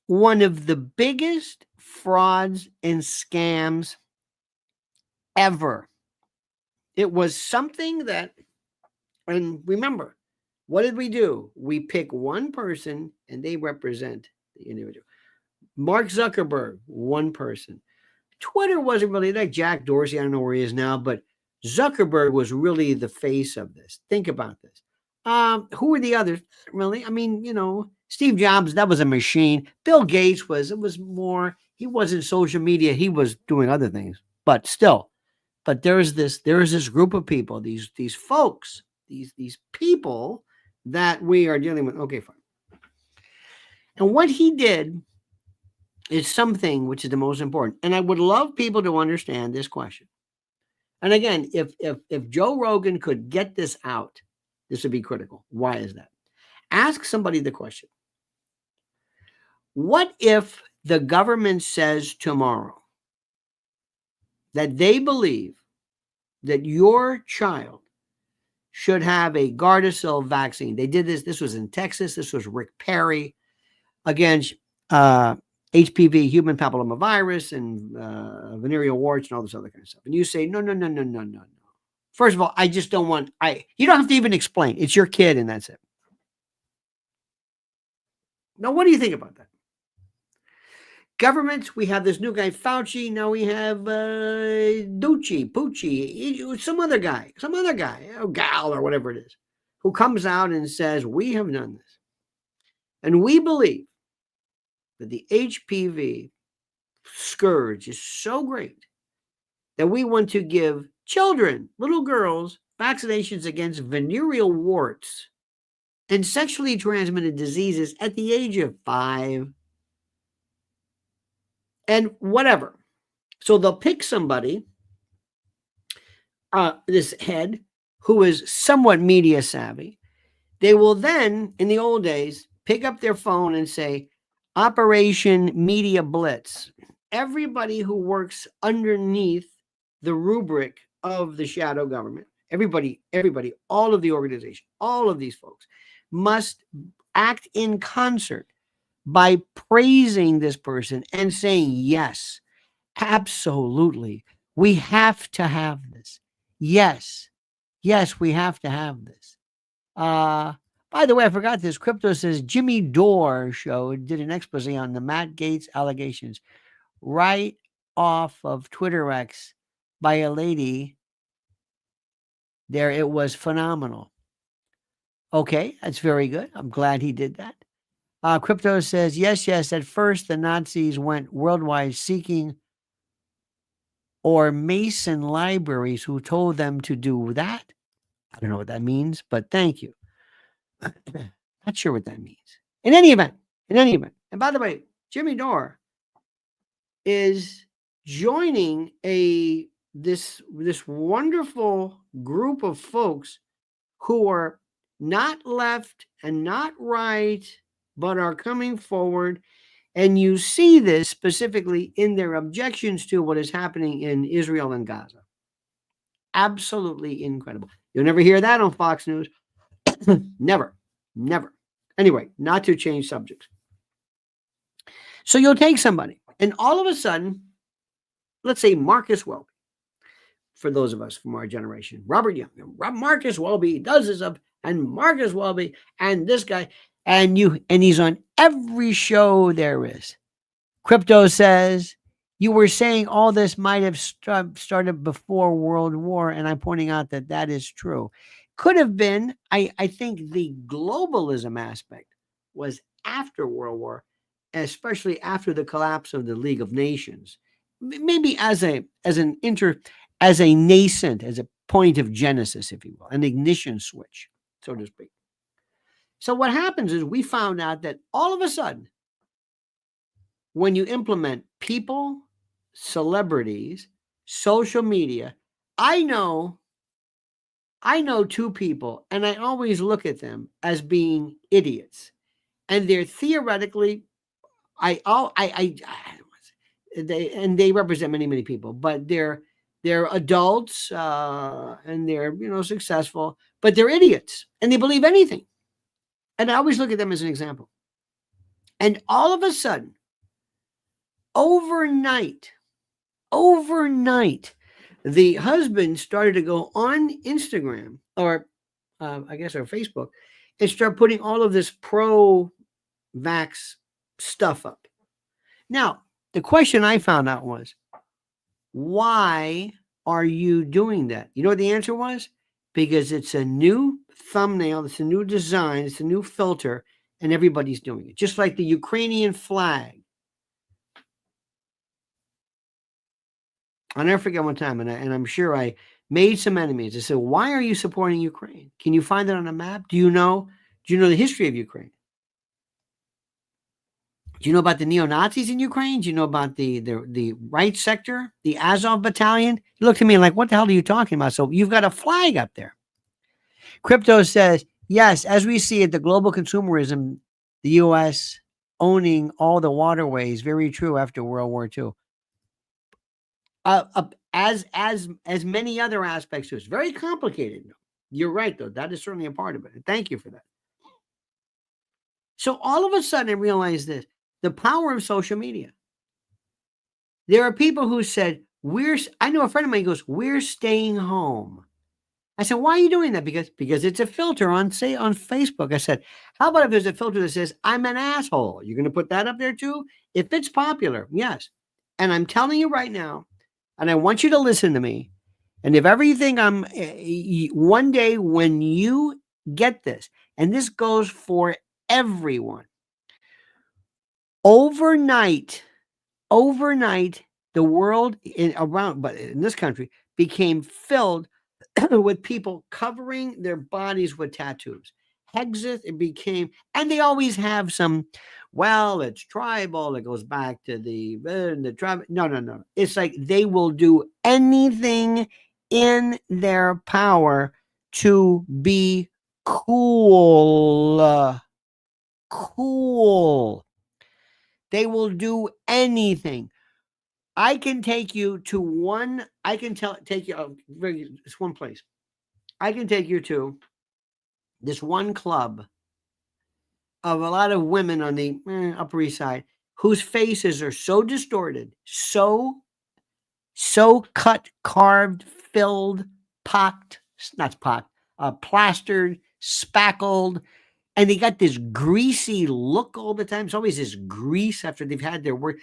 one of the biggest frauds and scams ever. It was something that, and remember, what did we do? We pick one person and they represent the individual. Mark Zuckerberg, one person. Twitter wasn't really like Jack Dorsey. I don't know where he is now, but Zuckerberg was really the face of this. Think about this. Who were the others? Really? I mean, Steve Jobs, that was a machine. Bill Gates was more, he wasn't social media. He was doing other things, but still. But there is this group of people, these folks, these people that we are dealing with. Okay, fine. And what he did is something which is the most important. And I would love people to understand this question. And again, if Joe Rogan could get this out, this would be critical. Why is that? Ask somebody the question. What if the government says tomorrow that they believe that your child should have a Gardasil vaccine? They did this. This was in Texas. This was Rick Perry against HPV, human papillomavirus, and venereal warts and all this other kind of stuff. And you say, no. First of all, I just don't want, you don't have to even explain. It's your kid and that's it. Now, what do you think about that? Governments, we have this new guy, Fauci. Now we have Poochie, some other guy, or gal or whatever it is, who comes out and says, we have done this. And we believe that the HPV scourge is so great that we want to give children, little girls, vaccinations against venereal warts and sexually transmitted diseases at the age of 5. And whatever. So they'll pick somebody, this head, who is somewhat media savvy. They will then, in the old days, pick up their phone and say, Operation Media Blitz. Everybody who works underneath the rubric of the shadow government, everybody, all of the organization, all of these folks must act in concert by praising this person and saying, yes, absolutely, we have to have this. Yes, we have to have this. By the way, I forgot this. Crypto says Jimmy Dore show did an expose on the Matt Gaetz allegations right off of Twitter X by a lady there. It was phenomenal. Okay, that's very good. I'm glad he did that. Crypto says, yes, at first the Nazis went worldwide seeking or Mason libraries who told them to do that. I don't know what that means, but thank you. Not sure what that means. In any event. And by the way, Jimmy Dore is joining this wonderful group of folks who are not left and not right, but are coming forward. And you see this specifically in their objections to what is happening in Israel and Gaza. Absolutely incredible. You'll never hear that on Fox News. Never. Anyway, not to change subjects. So you'll take somebody And all of a sudden, let's say Marcus Welby, for those of us from our generation, Robert Young, Marcus Welby does this up, and Marcus Welby, and this guy, and he's on every show there is. Crypto says, you were saying all this might have started before World War, and I'm pointing out that that is true. Could have been, I think the globalism aspect was after World War, especially after the collapse of the League of Nations, maybe as a nascent, as a point of genesis, if you will, an ignition switch, so to speak. So what happens is we found out that all of a sudden, when you implement people, celebrities, social media, I know two people, and I always look at them as being idiots, and they're theoretically, they represent many people, but they're adults, and they're successful, but they're idiots, and they believe anything, and I always look at them as an example. And all of a sudden, overnight, the husband started to go on Instagram or I guess or Facebook and start putting all of this pro-vax stuff up. Now, the question I found out was, why are you doing that? You know what the answer was? Because it's a new thumbnail, it's a new design, it's a new filter, and everybody's doing it. Just like the Ukrainian flag. I'll never forget one time, and I'm sure I made some enemies. I said, why are you supporting Ukraine? Can you find it on a map? Do you know the history of Ukraine? Do you know about the neo-Nazis in Ukraine? Do you know about the right sector, the Azov battalion? He looked at me like, what the hell are you talking about? So you've got a flag up there. Crypto says, yes, as we see it, the global consumerism, the U.S. owning all the waterways, very true after World War II. As many other aspects to it. It's very complicated. You're right, though. That is certainly a part of it. And thank you for that. So all of a sudden, I realized this. The power of social media. There are people who said, I know a friend of mine goes, we're staying home. I said, why are you doing that? Because it's a filter on Facebook. I said, how about if there's a filter that says, I'm an asshole? You're going to put that up there too? If it's popular, yes. And I'm telling you right now, and I want you to listen to me. And if ever you think one day when you get this, and this goes for everyone, overnight, the world but in this country became filled with people covering their bodies with tattoos. Hexeth, it became, and they always have some, well, it's tribal, it goes back to the tribe. No. It's like they will do anything in their power to be cool. They will do anything. I can take you to it's one place. I can take you to this one club of a lot of women on the Upper East Side whose faces are so distorted, so cut, carved, filled, plastered, spackled, and they got this greasy look all the time. It's always this grease after they've had their work.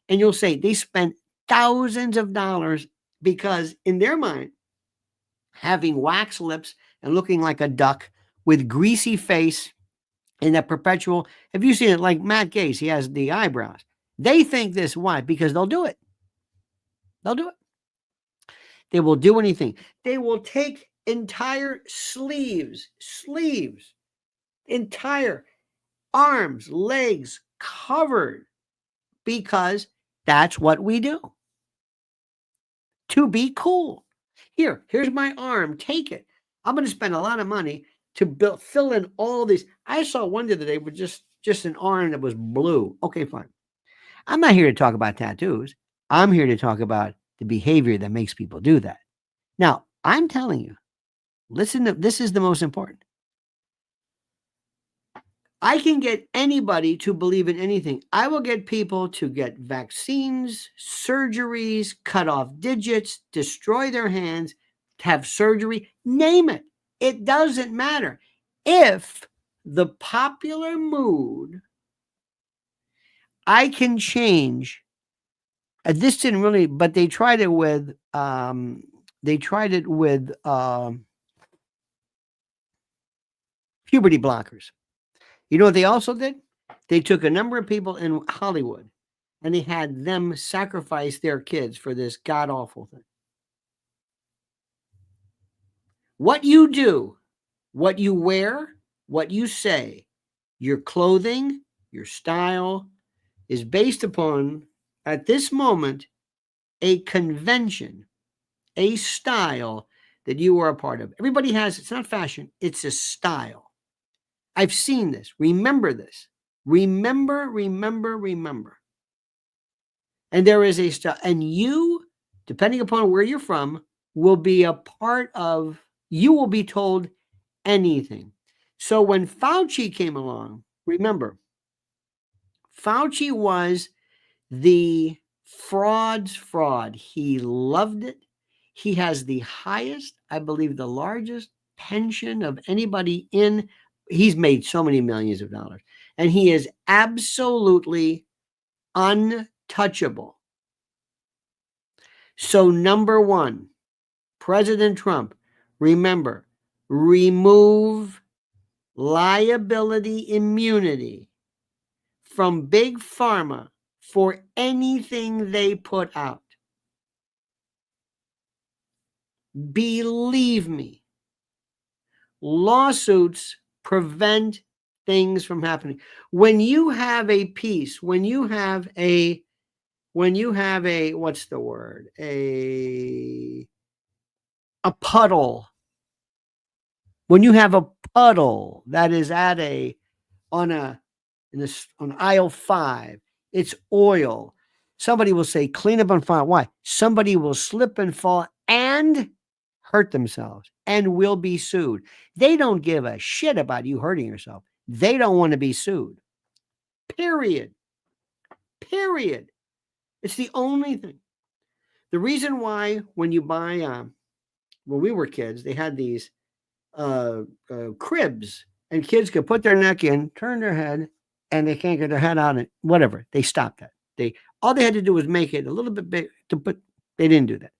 And you'll say they spent thousands of dollars because in their mind, having wax lips and looking like a duck with greasy face and that perpetual, have you seen it like Matt Gaetz? He has the eyebrows. They think this. Why? Because they'll do it. They'll do it. They will do anything. They will take entire sleeves, entire arms, legs covered because that's what we do. To be cool. Here's my arm. Take it. I'm going to spend a lot of money to fill in all these. I saw one the other day with just an arm that was blue. Okay, fine. I'm not here to talk about tattoos. I'm here to talk about the behavior that makes people do that. Now, I'm telling you, listen, this is the most important. I can get anybody to believe in anything. I will get people to get vaccines, surgeries, cut off digits, destroy their hands, have surgery, name it. It doesn't matter. If the popular mood, I can change. This didn't really, but they tried it with puberty blockers. You know what they also did? They took a number of people in Hollywood and they had them sacrifice their kids for this god-awful thing. What you do, what you wear, what you say, your clothing, your style is based upon, at this moment, a convention, a style that you are a part of. Everybody has, it's not fashion, it's a style. I've seen this. Remember this. Remember. And there is a style, and you, depending upon where you're from, will be a part of, you will be told anything. So when Fauci came along, remember, Fauci was the fraud's fraud. He loved it. He has the highest, I believe, the largest pension of anybody in. He's made so many millions of dollars, and he is absolutely untouchable. So number one, President Trump, remember, remove liability immunity from big pharma for anything they put out. Believe me, lawsuits prevent things from happening. When you have a piece, when you have a, what's the word? A puddle. When you have a puddle that is at on aisle 5, it's oil. Somebody will say, clean up and file. Why? Somebody will slip and fall and hurt themselves and will be sued. They don't give a shit about you hurting yourself. They don't want to be sued. Period. It's the only thing. The reason why when you buy, when we were kids, they had these cribs, and kids could put their neck in, turn their head, and they can't get their head out, and whatever. They stopped that. All they had to do was make it a little bit big to put. They didn't do that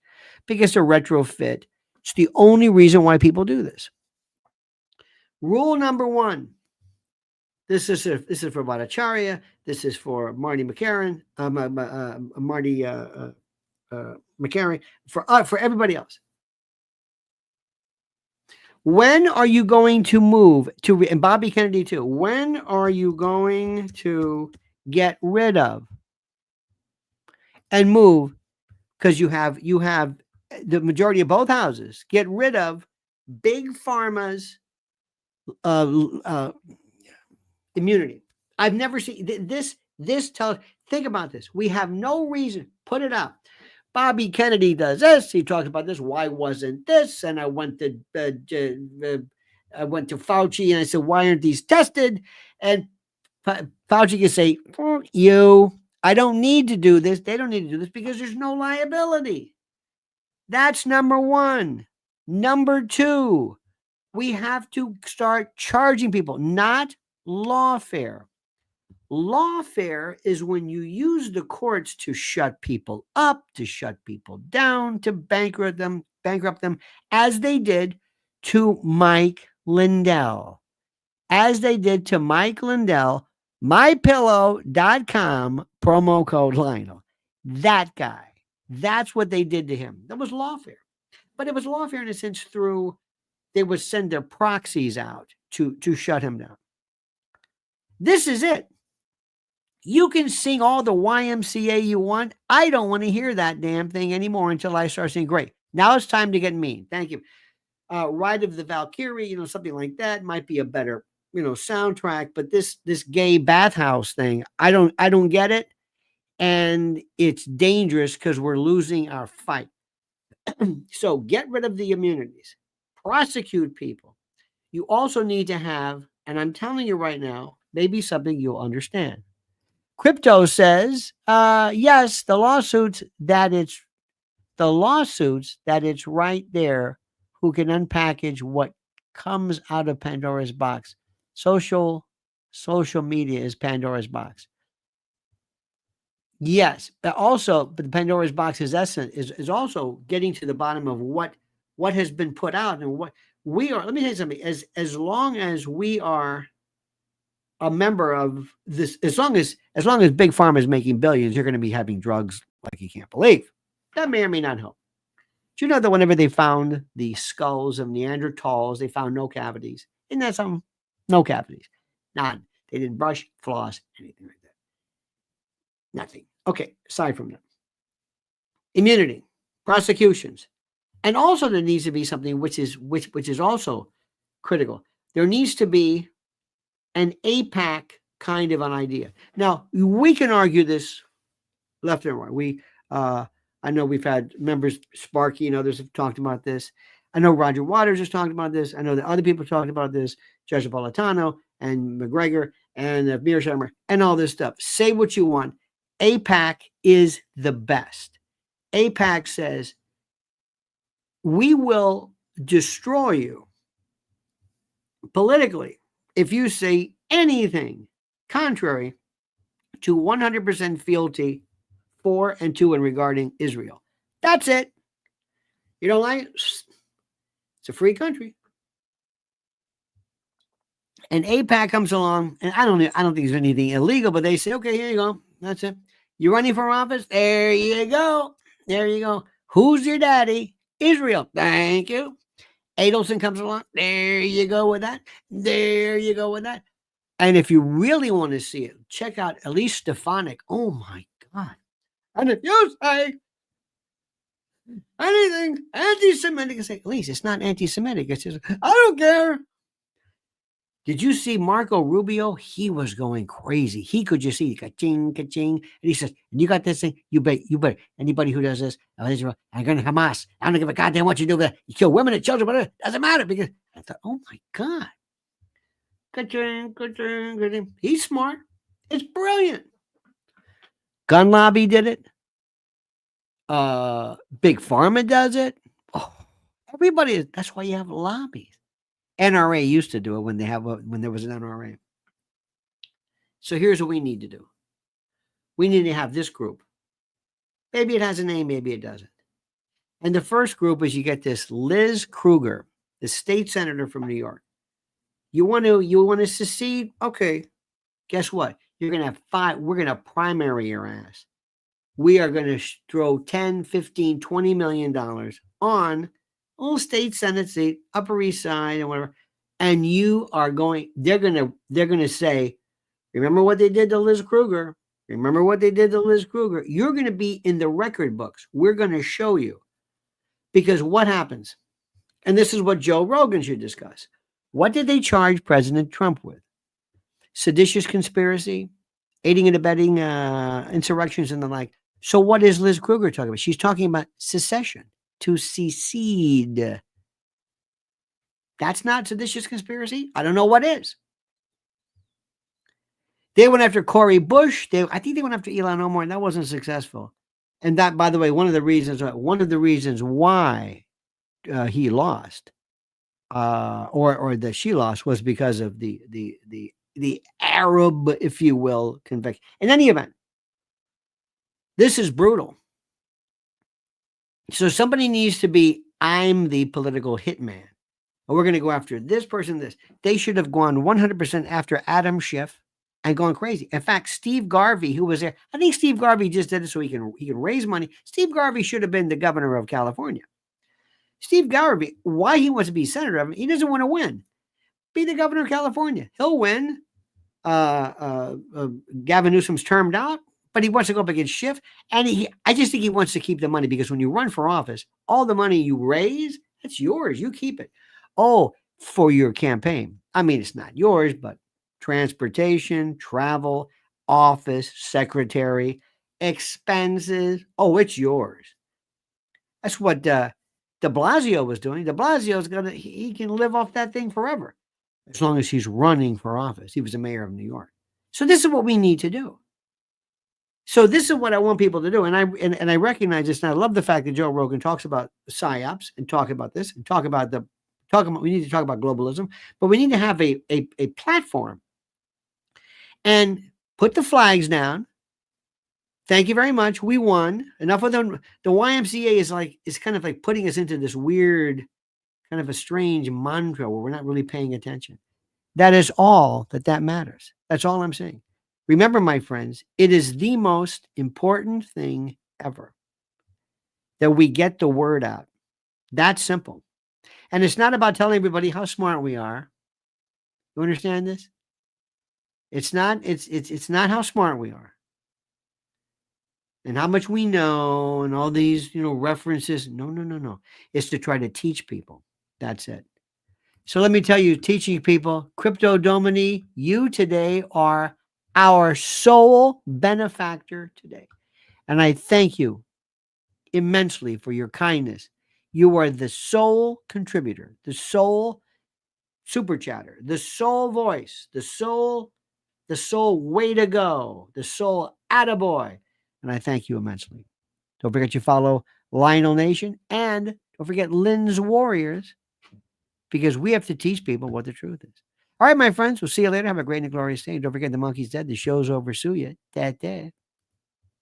because they're retrofit. It's the only reason why people do this. Rule number 1. This is for Bhattacharya. This is for Marty McCarran. Marty McCarran. For everybody else. When are you going to move to, and Bobby Kennedy too, when are you going to get rid of and move, because you have the majority of both houses, get rid of big pharma's immunity. I've never seen this. Think about this. We have no reason. Put it up. Bobby Kennedy does this. He talks about this. Why wasn't this? And I went to Fauci and I said, why aren't these tested? And Fauci can say, you, I don't need to do this. They don't need to do this because there's no liability. That's number 1. Number 2, we have to start charging people, not lawfare. Lawfare is when you use the courts to shut people up, to shut people down, to bankrupt them, as they did to Mike Lindell. As they did to Mike Lindell, mypillow.com, promo code Lionel. That guy. That's what they did to him. That was lawfare. But it was lawfare in a sense through, they would send their proxies out to shut him down. This is it. You can sing all the YMCA you want. I don't want to hear that damn thing anymore until I start saying, great, now it's time to get mean. Thank you. Ride of the Valkyrie, something like that might be a better, soundtrack. But this gay bathhouse thing, I don't get it. And it's dangerous because we're losing our fight. So get rid of the immunities. Prosecute people. You also need to have, and I'm telling you right now, maybe something you'll understand. Crypto says, yes, the lawsuits that it's right there who can unpackage what comes out of Pandora's box. Social media is Pandora's box. Yes, but the Pandora's box is is also getting to the bottom of what has been put out and what we are. Let me tell you something. As long as we are a member of this, as long as Big Pharma is making billions, you're going to be having drugs like you can't believe. That may or may not help. Do you know that whenever they found the skulls of Neanderthals, they found no cavities? Isn't that something? No cavities. None. They didn't brush, floss, anything like that. Nothing. Okay, aside from that. Immunity, prosecutions. And also there needs to be something which is also critical. There needs to be an APAC kind of an idea. Now, we can argue this left and right. I know we've had members, Sparky and others have talked about this. I know Roger Waters has talked about this. I know that other people talked about this, Judge Napolitano and McGregor and Mearsheimer and all this stuff. Say what you want. APAC is the best. APAC says, we will destroy you politically if you say anything contrary to 100% fealty for and to and regarding Israel. That's it. You don't like it? It's a free country. And APAC comes along, and I don't think there's anything illegal, but they say, okay, here you go. That's it. You're running for office? There you go. There you go. Who's your daddy? Israel. Thank you. Adelson comes along. There you go with that. There you go with that. And if you really want to see it, check out Elise Stefanik. Oh my God. And if you say anything anti-Semitic, say, Elise, it's not anti-Semitic. It's just, I don't care. Did you see Marco Rubio? He was going crazy. He could just see ka-ching, ka-ching. And he says, you got this thing? You bet. Anybody who does this, Israel, I'm going to Hamas. I don't give a goddamn what you do with that. You kill women and children, whatever. Doesn't matter. Because I thought, oh my God. Ka-ching, ka-ching, ka-ching. He's smart. It's brilliant. Gun lobby did it. Big Pharma does it. Oh, everybody. That's why you have lobbies. NRA used to do it when there was an NRA. So here's what we need to do. We need to have this group. Maybe it has a name, maybe it doesn't. And the first group is you get this Liz Kruger, the state senator from New York. You want to secede? Okay. Guess what? You're going to have 5. We're going to primary your ass. We are going to throw 10, 15, $20 million on little state senate seat, Upper East Side and whatever, and they're gonna say, remember what they did to Liz Kruger? Remember what they did to Liz Kruger? You're gonna be in the record books. We're gonna show you. Because what happens? And this is what Joe Rogan should discuss. What did they charge President Trump with? Seditious conspiracy, aiding and abetting insurrections and the like. So what is Liz Kruger talking about? She's talking about secession. To secede. That's not seditious conspiracy. I don't know what is. They went after Cory Bush. I think they went after Elon Omar, and that wasn't successful. And that, by the way, one of the reasons why he lost, or that she lost, was because of the Arab, if you will, conviction. In any event, this is brutal. So somebody needs to be, I'm the political hitman. Or we're going to go after this person, this. They should have gone 100% after Adam Schiff and gone crazy. In fact, Steve Garvey, who was there, I think Steve Garvey just did it so he can raise money. Steve Garvey should have been the governor of California. Steve Garvey, why he wants to be senator of him, he doesn't want to win. Be the governor of California. He'll win. Gavin Newsom's termed out. But he wants to go up against Schiff. And I just think he wants to keep the money, because when you run for office, all the money you raise, that's yours. You keep it. Oh, for your campaign. I mean, it's not yours, but transportation, travel, office, secretary, expenses. Oh, it's yours. That's what de Blasio was doing. De Blasio's he can live off that thing forever. as long as he's running for office. He was the mayor of New York. So this is what we need to do. So this is what I want people to do. And I recognize this, and I love the fact that Joe Rogan talks about psyops and talk about this and we need to talk about globalism, but we need to have a platform and put the flags down. Thank you very much. We won. Enough of them. The YMCA is kind of like putting us into this weird, kind of a strange mantra where we're not really paying attention. That is all that matters. That's all I'm saying. Remember, my friends, it is the most important thing ever that we get the word out. That's simple. And it's not about telling everybody how smart we are. You understand this? It's not how smart we are and how much we know and all these, references. No. It's to try to teach people. That's it. So let me tell you, teaching people, Crypto Domini, you today are our sole benefactor today. And I thank you immensely for your kindness. You are the sole contributor, the sole super chatter, the sole voice, the sole way to go, the sole attaboy. And I thank you immensely. Don't forget you follow Lionel Nation and don't forget Lynn's Warriors, because we have to teach people what the truth is. All right, my friends, we'll see you later. Have a great and glorious day. Don't forget the monkey's dead. The show's over. Sue ya.